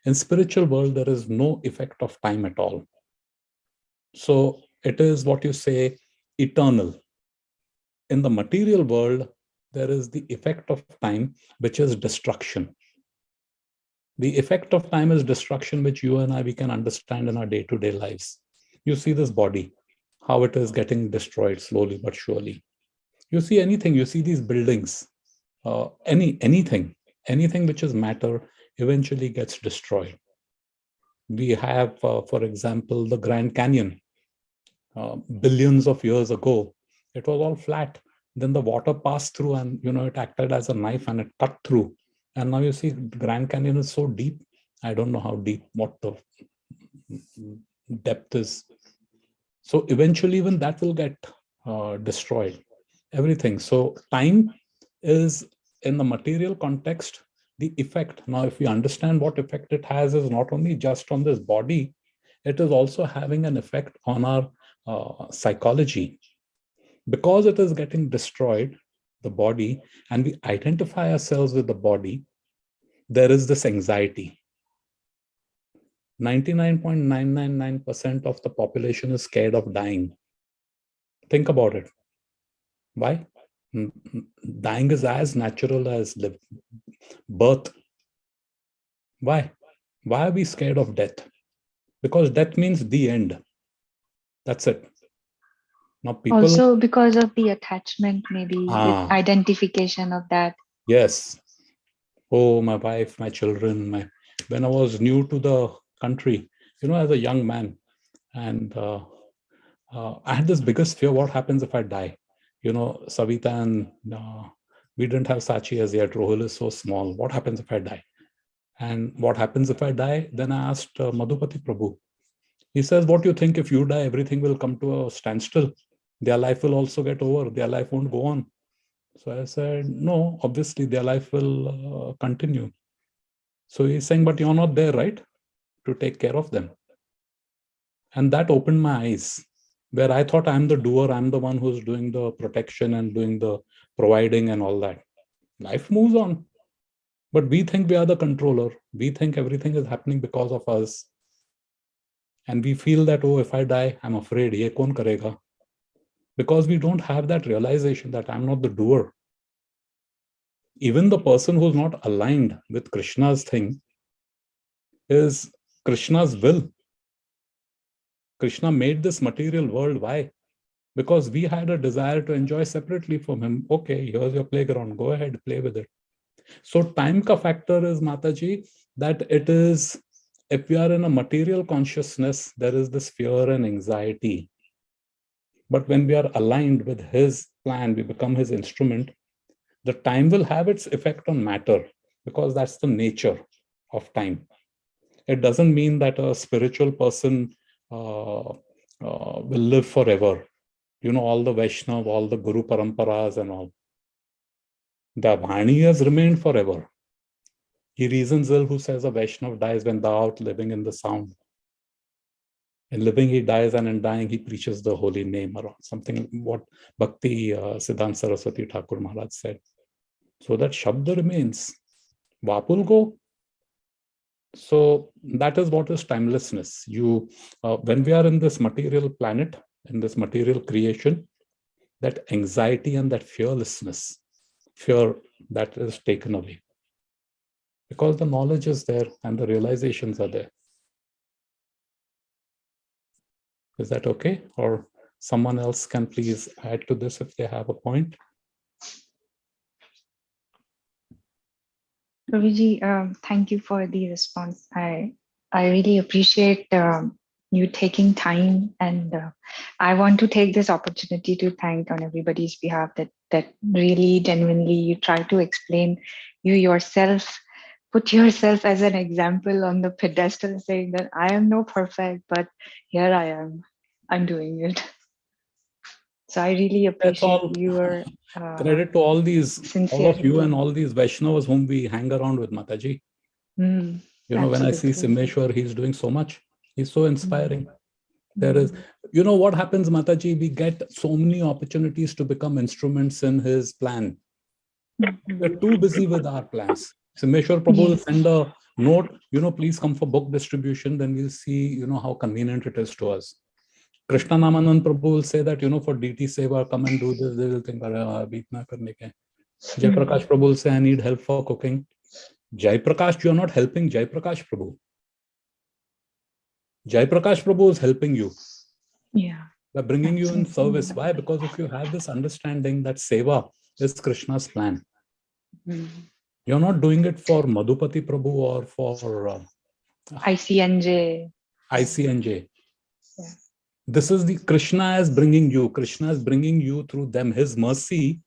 In spiritual world, there is no effect of time at all. So it is what you say, eternal. In the material world, there is the effect of time, which is destruction. The effect of time is destruction, which you and I, we can understand in our day-to-day lives. You see this body, how it is getting destroyed slowly but surely. You see anything, you see these buildings, anything which is matter eventually gets destroyed. We have, for example, the Grand Canyon. Billions of years ago, it was all flat. Then the water passed through, and it acted as a knife and it cut through. And now you see the Grand Canyon is so deep. I don't know how deep, what the depth is. So eventually even that will get destroyed. Everything. So time is, in the material context, the effect. Now, if we understand what effect it has, is not only just on this body, it is also having an effect on our psychology. Because it is getting destroyed, the body, and we identify ourselves with the body, there is this anxiety. 99.999% of the population is scared of dying. Think about it. Why? Dying is as natural as birth. Why? Why are we scared of death? Because death means the end. That's it. Now people also because of the attachment, maybe with identification of that. Yes. Oh, my wife, my children. When I was new to the country, as a young man, and I had this biggest fear: what happens if I die? Savita and we didn't have Sachi as yet. Rohil is so small. What happens if I die? And what happens if I die? Then I asked Madhupati Prabhu. He says, what do you think? If you die, everything will come to a standstill. Their life will also get over. Their life won't go on. So I said, no, obviously their life will continue. So he's saying, but you're not there, right? To take care of them. And that opened my eyes, where I thought I'm the doer. I'm the one who's doing the protection and doing the providing and all that. Life moves on. But we think we are the controller. We think everything is happening because of us. And we feel that, oh, if I die, I'm afraid, ye kaun karega? Because we don't have that realization that I'm not the doer. Even the person who's not aligned with Krishna's thing is Krishna's will. Krishna made this material world. Why? Because we had a desire to enjoy separately from him. Okay, here's your playground. Go ahead, play with it. So time ka factor is, Mataji, that it is, if we are in a material consciousness, there is this fear and anxiety. But when we are aligned with his plan, we become his instrument, the time will have its effect on matter, because that's the nature of time. It doesn't mean that a spiritual person will live forever. You know, all the Vaishnav, all the Guru Paramparas and all. The Vani has remained forever. He reasons ill who says a Vaishnav dies when thou art living in the sound. In living he dies, and in dying he preaches the holy name around. Something what Bhakti Siddhanta Saraswati Thakur Maharaj said. So that Shabda remains. Vapul go. So that is what is timelessness. You, when we are in this material planet, in this material creation, that anxiety and that fearlessness, fear, that is taken away. Because the knowledge is there and the realizations are there. Is that okay? Or someone else can please add to this if they have a point. Prabhuji, thank you for the response. I really appreciate you taking time, and I want to take this opportunity to thank on everybody's behalf that really genuinely you try to explain you yourself, put yourself as an example on the pedestal, saying that I am no perfect, but here I am, I'm doing it. So I really appreciate your credit to all these, all of you and all these Vaishnavas whom we hang around with, Mataji. You know, when I see Simeshwar, he's doing so much. He's so inspiring. There is, you know what happens, Mataji? We get so many opportunities to become instruments in his plan. We're too busy with our plans. Simeshwar Prabhu will send a note, you know, please come for book distribution. Then we'll see, you know, how convenient it is to us. Krishna Namanand Prabhu will say that, you know, for DT Seva, come and do this. They will think, beat na karne ke. Jai Prakash Prabhu will say, I need help for cooking. Jai Prakash, you are not helping Jai Prakash Prabhu. Jai Prakash Prabhu is helping you. Yeah. By bringing you in service. Why? Because if you have this understanding that Seva is Krishna's plan, you're not doing it for Madhupati Prabhu or for ICNJ. ICNJ. Yeah. This is the Krishna is bringing you. Krishna is bringing you through them. His mercy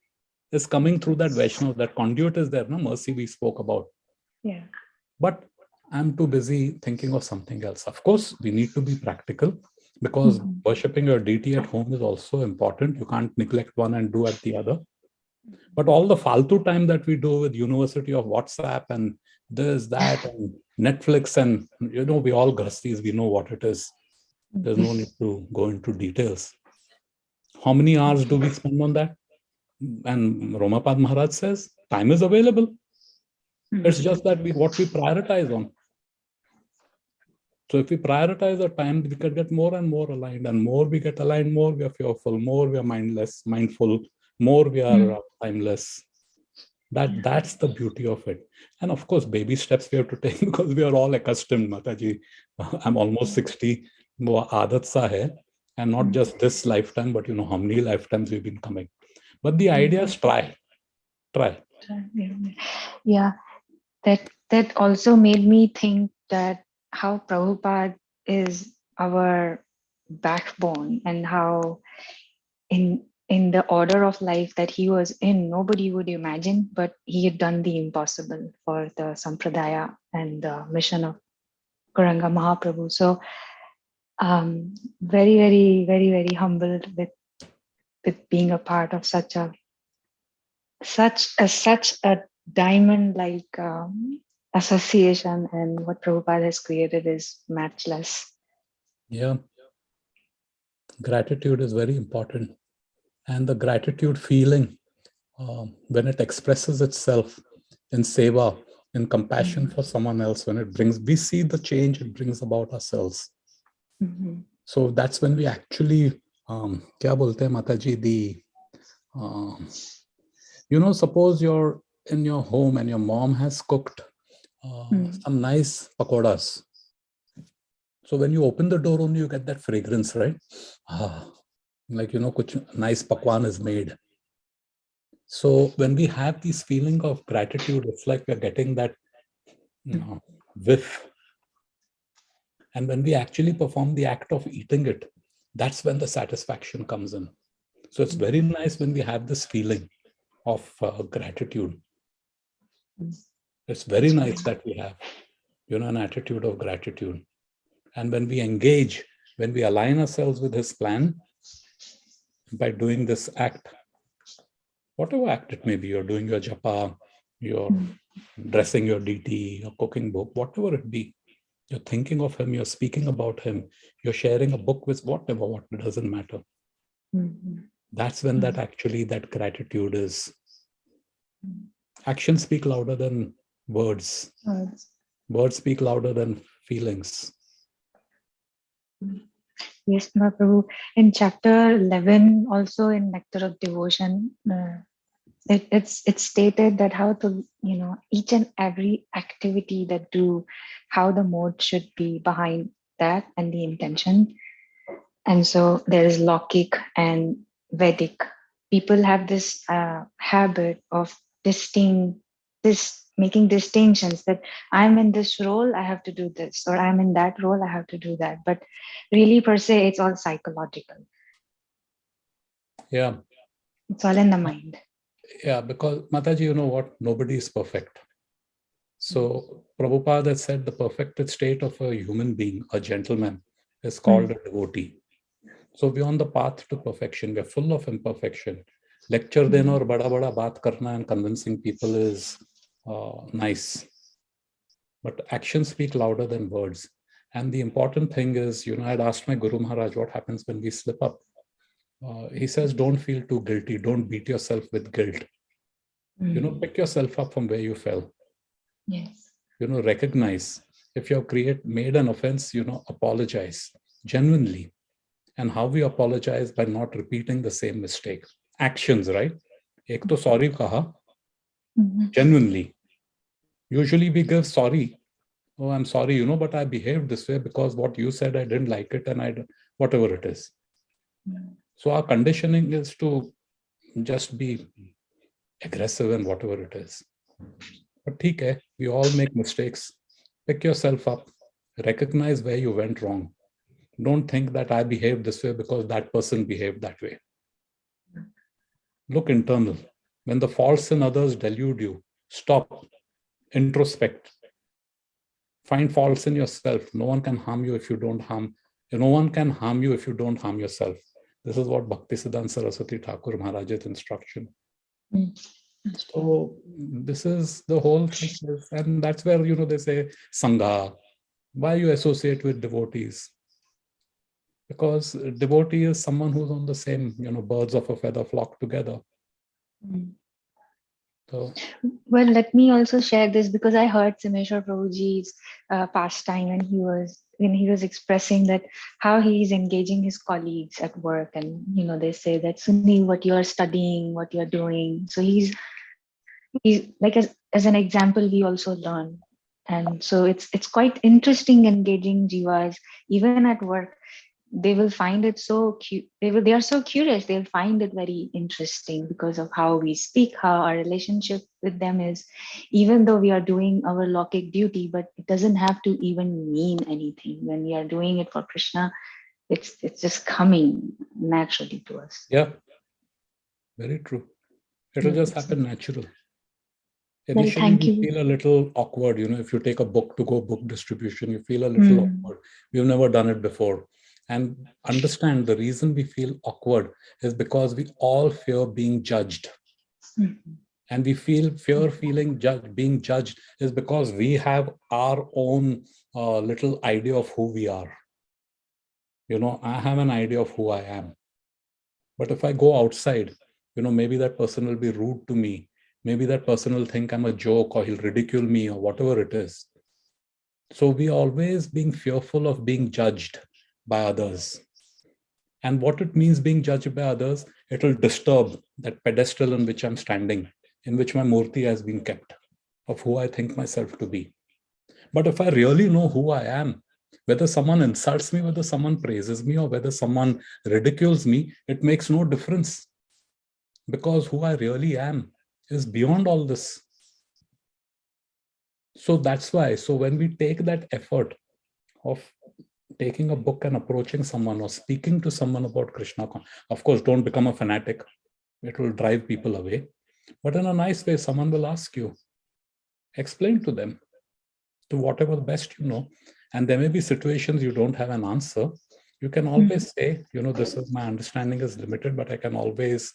is coming through that Vaishnav. That conduit is there, no? Mercy we spoke about. Yeah. But I'm too busy thinking of something else. Of course, we need to be practical, because worshipping your deity at home is also important. You can't neglect one and do at the other. But all the faltu time that we do with University of WhatsApp and this, that, and Netflix, and, you know, we all grastis, we know what it is. There's no need to go into details. How many hours do we spend on that? And Romapad Maharaj says, time is available. It's just that what we prioritize on. So if we prioritize our time, we can get more and more aligned. And more we get aligned, more we are fearful, more we are mindful, more we are timeless. That's the beauty of it. And of course, baby steps we have to take, because we are all accustomed, Mataji. I'm almost 60. Aadat sa hai. And not just this lifetime, but you know how many lifetimes we've been coming. But the idea is try. Yeah, that also made me think that how Prabhupada is our backbone, and how in the order of life that he was in, nobody would imagine, but he had done the impossible for the Sampradaya and the mission of Gauranga Mahaprabhu. So very, very, very, very humbled with being a part of such a diamond-like association, and what Prabhupada has created is matchless. Yeah. Gratitude is very important. And the gratitude feeling, when it expresses itself in seva, in compassion for someone else, when it brings, we see the change it brings about ourselves. So that's when we actually, kya bolte hain Mataji, suppose you're in your home and your mom has cooked some nice pakoras. So when you open the door only, you get that fragrance, right? Like, kuch nice pakwan is made. So when we have this feeling of gratitude, it's like we're getting that whiff. And when we actually perform the act of eating it, that's when the satisfaction comes in. So it's very nice when we have this feeling of gratitude. It's very nice that we have, an attitude of gratitude. And when we engage, when we align ourselves with his plan, by doing this act, whatever act it may be, you're doing your japa, you're dressing your deity, you're cooking book, whatever it be, you're thinking of him, you're speaking about him, you're sharing a book with whatever, what doesn't matter. That's when that actually, that gratitude is. Actions speak louder than words. Words speak louder than feelings. Yes, Mahaprabhu. In chapter 11, also in Nectar of Devotion, it's stated that how to, each and every activity that do, how the mode should be behind that and the intention. And so there is Laukic and Vedic. People have this habit of making distinctions that I'm in this role, I have to do this, or I'm in that role, I have to do that. But really, per se, it's all psychological. Yeah. It's all in the mind. Yeah, because Mataji, you know what? Nobody is perfect. So Prabhupada has said the perfected state of a human being, a gentleman, is called a devotee. So we're on the path to perfection. We're full of imperfection. Lecture dena aur bada baat karna and convincing people is nice. But actions speak louder than words. And the important thing is, I had asked my Guru Maharaj what happens when we slip up. He says, don't feel too guilty. Don't beat yourself with guilt. Pick yourself up from where you fell. Yes. Recognize. If you have made an offense, apologize genuinely. And how we apologize by not repeating the same mistake. Actions, right? Ek to sorry kaha, genuinely. Usually we give sorry. Oh, I'm sorry, but I behaved this way because what you said, I didn't like it and whatever it is. So our conditioning is to just be aggressive and whatever it is. But theek, we all make mistakes. Pick yourself up. Recognize where you went wrong. Don't think that I behaved this way because that person behaved that way. Look internal. When the faults in others delude you, stop. Introspect. Find faults in yourself. No one can harm you if you don't harm. No one can harm you if you don't harm yourself. This is what Bhaktisiddhanta Saraswati Thakur Maharaj's instruction. So this is the whole thing. And that's where, they say, Sangha. Why you associate with devotees? Because devotee is someone who's on the same, birds of a feather flock together. So, well, let me also share this because I heard Simeshwar Prabhuji's pastime when he was expressing that how he is engaging his colleagues at work, and they say that Sunil, what you are studying, what you are doing. So he's like as an example, we also learn, and so it's quite interesting engaging jivas even at work. They will find it so cute. They are so curious. They'll find it very interesting because of how we speak, how our relationship with them is, even though we are doing our Laukic duty, but it doesn't have to even mean anything. When we are doing it for Krishna, it's just coming naturally to us. Yeah, very true. It will just happen natural. Initially, we feel a little awkward. If you take a book to go book distribution, you feel a little awkward. We've never done it before. And understand the reason we feel awkward is because we all fear being judged. And we fear being judged is because we have our own little idea of who we are. I have an idea of who I am. But if I go outside, maybe that person will be rude to me. Maybe that person will think I'm a joke or he'll ridicule me or whatever it is. So we always being fearful of being judged. by others. And what it means being judged by others, it will disturb that pedestal on which I'm standing, in which my murti has been kept, of who I think myself to be. But if I really know who I am, whether someone insults me, whether someone praises me, or whether someone ridicules me, it makes no difference. Because who I really am is beyond all this. So that's why, so when we take that effort of taking a book and approaching someone or speaking to someone about Krishna, of course, don't become a fanatic. It will drive people away. But in a nice way, someone will ask you, explain to them to whatever best you know. And there may be situations you don't have an answer. You can always say, this is my understanding is limited, but I can always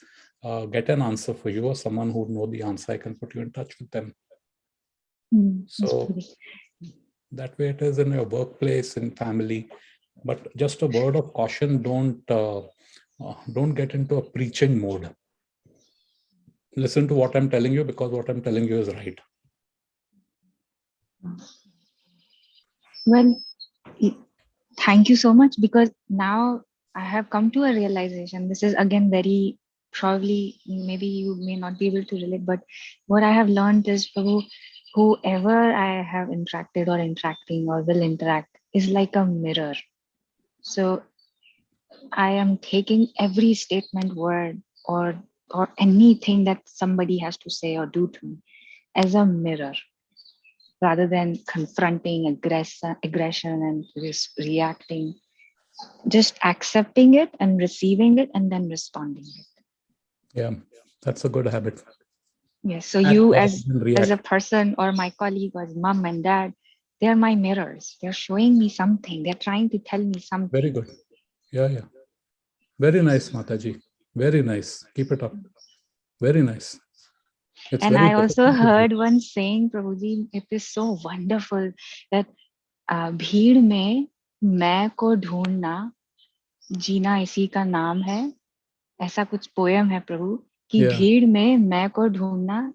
get an answer for you, or someone who know the answer, I can put you in touch with them. So that way it is in your workplace, in family. But just a word of caution, don't get into a preaching mode. Listen to what I'm telling you, because what I'm telling you is right. Well, thank you so much, because now I have come to a realization. This is again very, probably, maybe you may not be able to relate, but what I have learned is, Prabhu, whoever I have interacted or interacting or will interact is like a mirror. So I am taking every statement, word, or anything that somebody has to say or do to me as a mirror, rather than confronting aggression and reacting. Just accepting it and receiving it and then responding it. Yeah, that's a good habit. Yes. So you as a person, or my colleague, or mom and dad, they're my mirrors. They're showing me something. They're trying to tell me something. Very good. Yeah. Very nice, Mataji. Very nice. Keep it up. Very nice. It's and very I also heard one saying, Prabhuji, it is so wonderful, that भीड़ में मैं को ढूंढना जीना इसी का नाम है. ऐसा कुछ पोयम है प्रभु, कि भीड़ में मैं को ढूंढना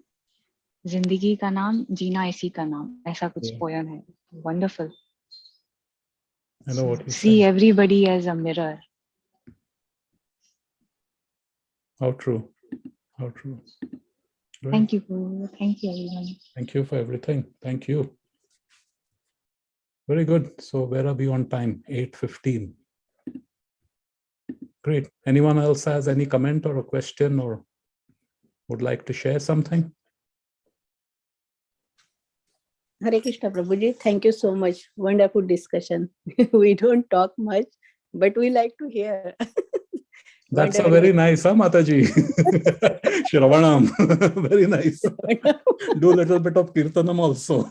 जिंदगी का नाम, जीना इसी का नाम. ऐसा कुछ पोयम है. Wonderful. I know what you See everybody as a mirror. How true. How true. Great. Thank you, Prabhu. Thank you, everyone. Thank you for everything. Thank you. Very good. So where are we on time? 8:15. Great. Anyone else has any comment or a question or would like to share something? Hare Krishna, Prabhuji. Thank you so much. Wonderful discussion. We don't talk much, but we like to hear. That's a very nice, Mataji. Shravanam. Very nice. Do a little bit of Kirtanam also.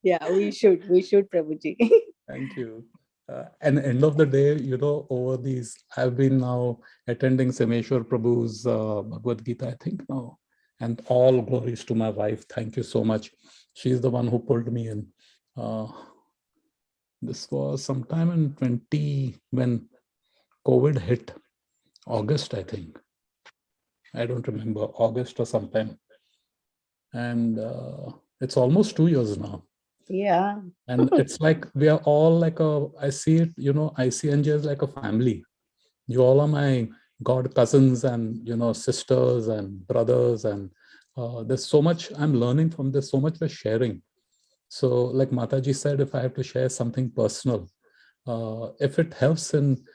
Yeah, we should, Prabhuji. Thank you. And end of the day, over these, I've been now attending Semeshwar Prabhu's Bhagavad-Gita, I think now. And all glories to my wife. Thank you so much. She's the one who pulled me in. This was sometime in when COVID hit, August, I think. I don't remember, August or sometime. And it's almost 2 years now. Yeah. And it's like we are all like I see it, ICNJ is like a family. You all are my God cousins and, sisters and brothers. And there's so much I'm learning from this, so much we're sharing. So like Mataji said, if I have to share something personal, if it helps in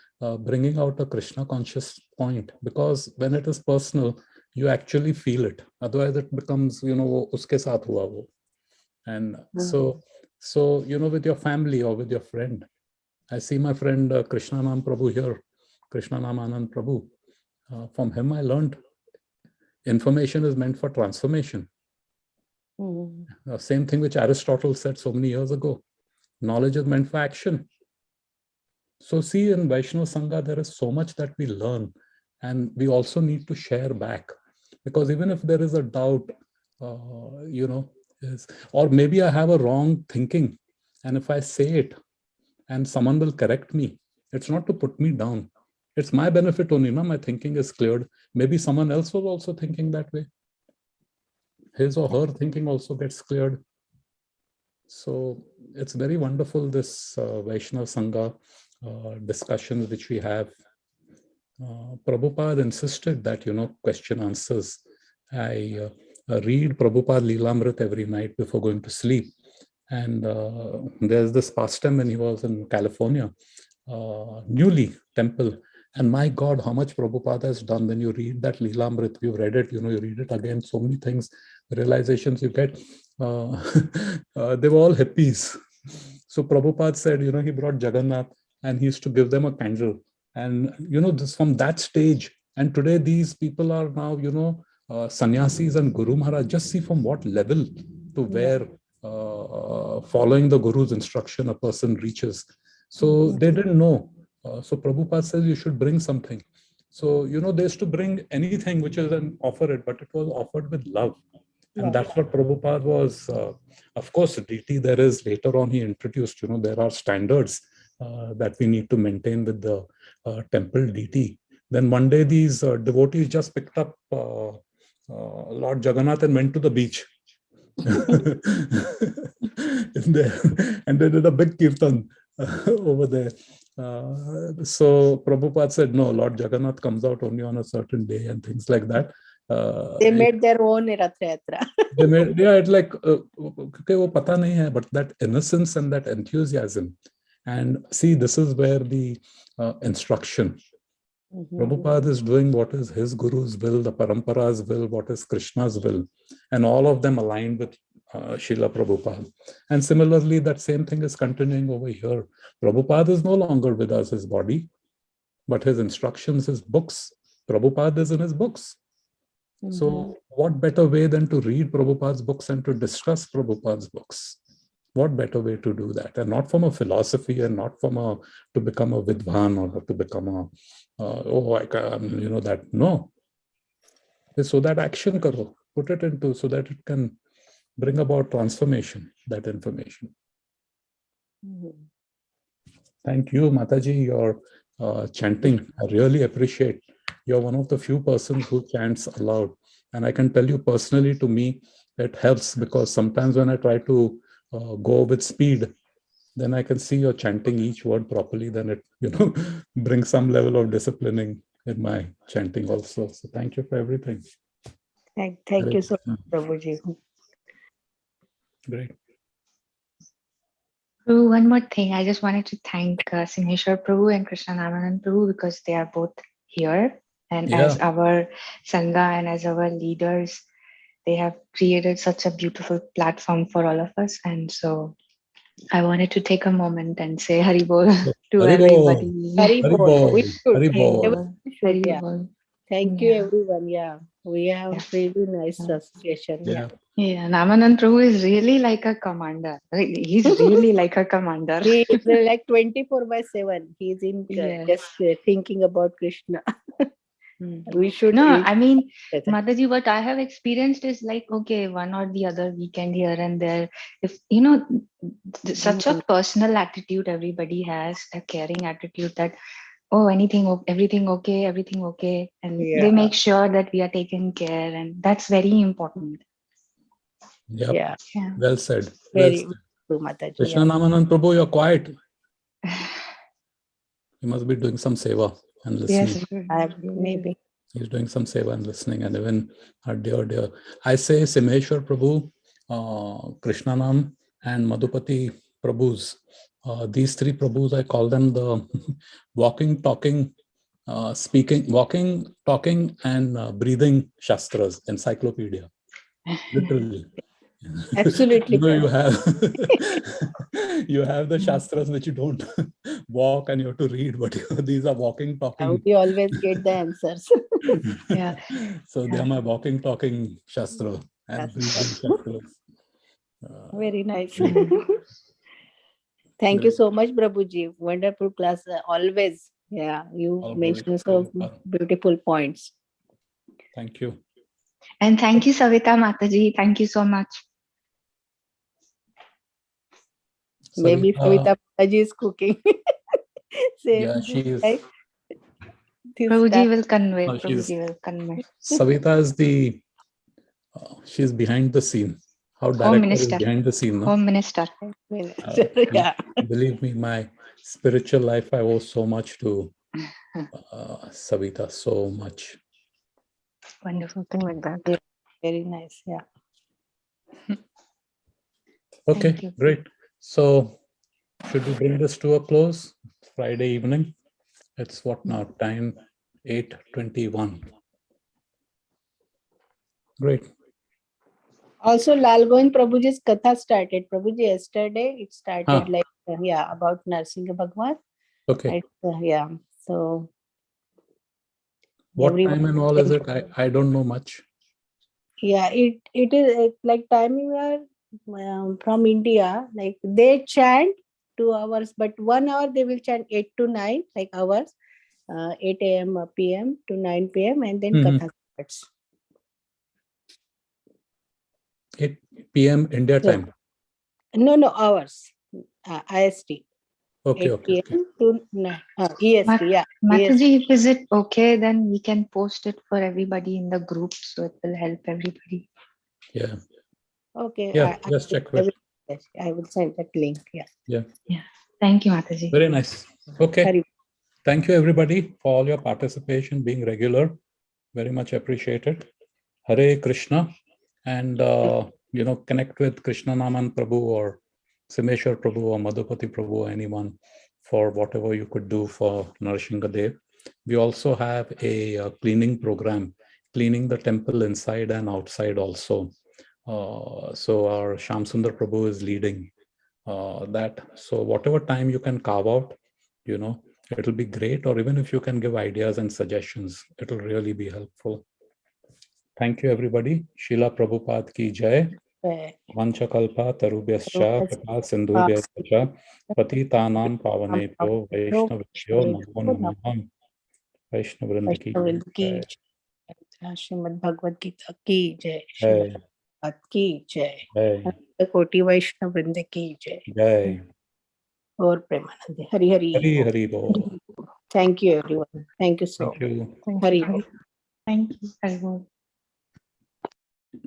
bringing out a Krishna conscious point, because when it is personal, you actually feel it. Otherwise it becomes, uske saath hua wo. And so, with your family or with your friend, I see my friend Krishna Nam Prabhu here, Krishna Nam Anand Prabhu. From him, I learned information is meant for transformation. Same thing which Aristotle said so many years ago. Knowledge is meant for action. So see, in Vaishnava Sangha, there is so much that we learn, and we also need to share back. Because even if there is a doubt, or maybe I have a wrong thinking, and if I say it and someone will correct me, it's not to put me down. It's my benefit only, my thinking is cleared. Maybe someone else was also thinking that way. His or her thinking also gets cleared. So it's very wonderful, this Vaishnava Sangha discussions which we have. Prabhupada insisted that, question answers. I read Prabhupada Leelamrit every night before going to sleep. And there's this pastime when he was in California, Newly temple. And my God, how much Prabhupada has done when you read that Leelamrit. You've read it, you read it again, so many things, realizations you get. They were all hippies. So Prabhupada said, he brought Jagannath and he used to give them a candle. And, this from that stage. And today these people are now, sannyasis and Guru Maharaj. Just see from what level to where following the Guru's instruction a person reaches. So they didn't know. So Prabhupada says you should bring something. So, they used to bring anything which is and offer it, but it was offered with love. And that's what Prabhupada was. Of course, DT, there is, later on he introduced, there are standards that we need to maintain with the temple DT. Then one day these devotees just picked up Lord Jagannath and went to the beach. And they did a big kirtan over there. So Prabhupada said, no, Lord Jagannath comes out only on a certain day and things like that. They made their own Rath Yatra. They made, it's like, pata nahi hai, but that innocence and that enthusiasm. And see, this is where the instruction. Prabhupada is doing what is his Guru's will, the Parampara's will, what is Krishna's will, and all of them aligned with Srila Prabhupada. And similarly, that same thing is continuing over here. Prabhupada is no longer with us, his body, but his instructions, his books. Prabhupada is in his books. So what better way than to read Prabhupada's books and to discuss Prabhupada's books? What better way to do that? And not from a philosophy and not from to become a vidvan or to become that. No. So that action karo, put it into, so that it can bring about transformation, that information. Thank you, Mataji, your chanting. I really appreciate. You're one of the few persons who chants aloud. And I can tell you personally, to me, it helps, because sometimes when I try to go with speed, then I can see you're chanting each word properly. Then it, brings some level of disciplining in my chanting also. So thank you for everything. Thank you so much, Prabhuji. Great. Prabhu, one more thing. I just wanted to thank Simheshwar Prabhu and Krishna Ramanand Prabhu, because they are both here. And as our Sangha and as our leaders, they have created such a beautiful platform for all of us. And so I wanted to take a moment and say Hari Bol to everybody. Hari Bol. We should. Hari Bol. Hari Bol. Thank you, everyone. Yeah, we have really nice association. Yeah. Yeah, Ramanand Prabhu is really like a commander. He's really like a commander. He is like 24/7. He's in just thinking about Krishna. We should. No, I mean, Mataji, what I have experienced is like, okay, one or the other weekend here and there. If such a personal attitude everybody has, a caring attitude that, everything okay, and they make sure that we are taken care, and that's very important. Yep. Yeah. Well said. Very true, Mataji. Krishna Ramanand Prabhu, you're quiet. You must be doing some seva and listening. Yes, maybe. He's doing some seva and listening, and even our dear. I say Simheshwar Prabhu, Krishnanam, and Madhupati Prabhus. These three Prabhus, I call them the walking, talking, walking, talking, and breathing Shastras, encyclopedia. Literally. Absolutely. You have you have the Shastras which you don't walk and you have to read, but these are walking, talking. We always get the answers. Yeah. So they are my walking, talking Shastra and breathing Shastras. Very nice. Thank you so much, Prabhuji. Wonderful class. Always. Yeah, you mentioned so beautiful points. Thank you. And thank you, Savita Mataji. Thank you so much. Maybe Savita Mataji is cooking. Yeah, she is. Right? Prabhuji will convey. Savita is she's behind the scene. how Home director is Minister. behind the scene. No? Home Minister. Yeah. Believe me, my spiritual life, I owe so much to Savita, so much. Wonderful. Something like that. Very nice. Yeah. Okay, Thank you. great. So should we bring this to a close? Friday evening. It's what now? Time 8:21. Great. Also, Lalgoin Prabhuji's Katha started. Prabhuji, yesterday it started Huh. about Narsinga Bhagwan. Okay. Yeah. So What everyone- time and all is it? I don't know much. Yeah, it is like timing are from India. Like they chant 2 hours, but 1 hour they will chant 8 to 9 like hours, 8 a.m. p.m. to 9 p.m. and then Katha starts. 8 p.m. India So, time. No hours. IST. Okay, 8 okay, p.m. to 9 EST. Yeah. Mataji, is it okay? Then we can post it for everybody in the group, so it will help everybody. Yeah. Okay. Yeah, just check with. I will send that link. Yeah. Yeah. Yeah. Thank you, Mataji. Very nice. Okay. Hari. Thank you, everybody, for all your participation, being regular. Very much appreciated. Hare Krishna. And, connect with Krishna Naman Prabhu or Simeshwar Prabhu or Madhupati Prabhu or anyone for whatever you could do for Narsinghadev. We also have a cleaning program, cleaning the temple inside and outside also. So our Sham Sundar Prabhu is leading that. So whatever time you can carve out, it'll be great. Or even if you can give ideas and suggestions, it'll really be helpful. Thank you, everybody. Srila Prabhupada ki jai. Vanchakalpa tarubhyascha kripa sindhubhyascha patitanam pavanebhyo vaishnavibhyo namo namah. Vaishnavrind ki jai. Srimad Bhagavad-Gita ki jai. Jai. Srila ki jai. Jai. Koti Vaishnavrind ki jai. Jai. Or Premanande. Hari Hari. Hari Hari Bol. Thank you, everyone. Thank you so Thank you. Thank Hari you. Bol. Thank you. Hari Bol.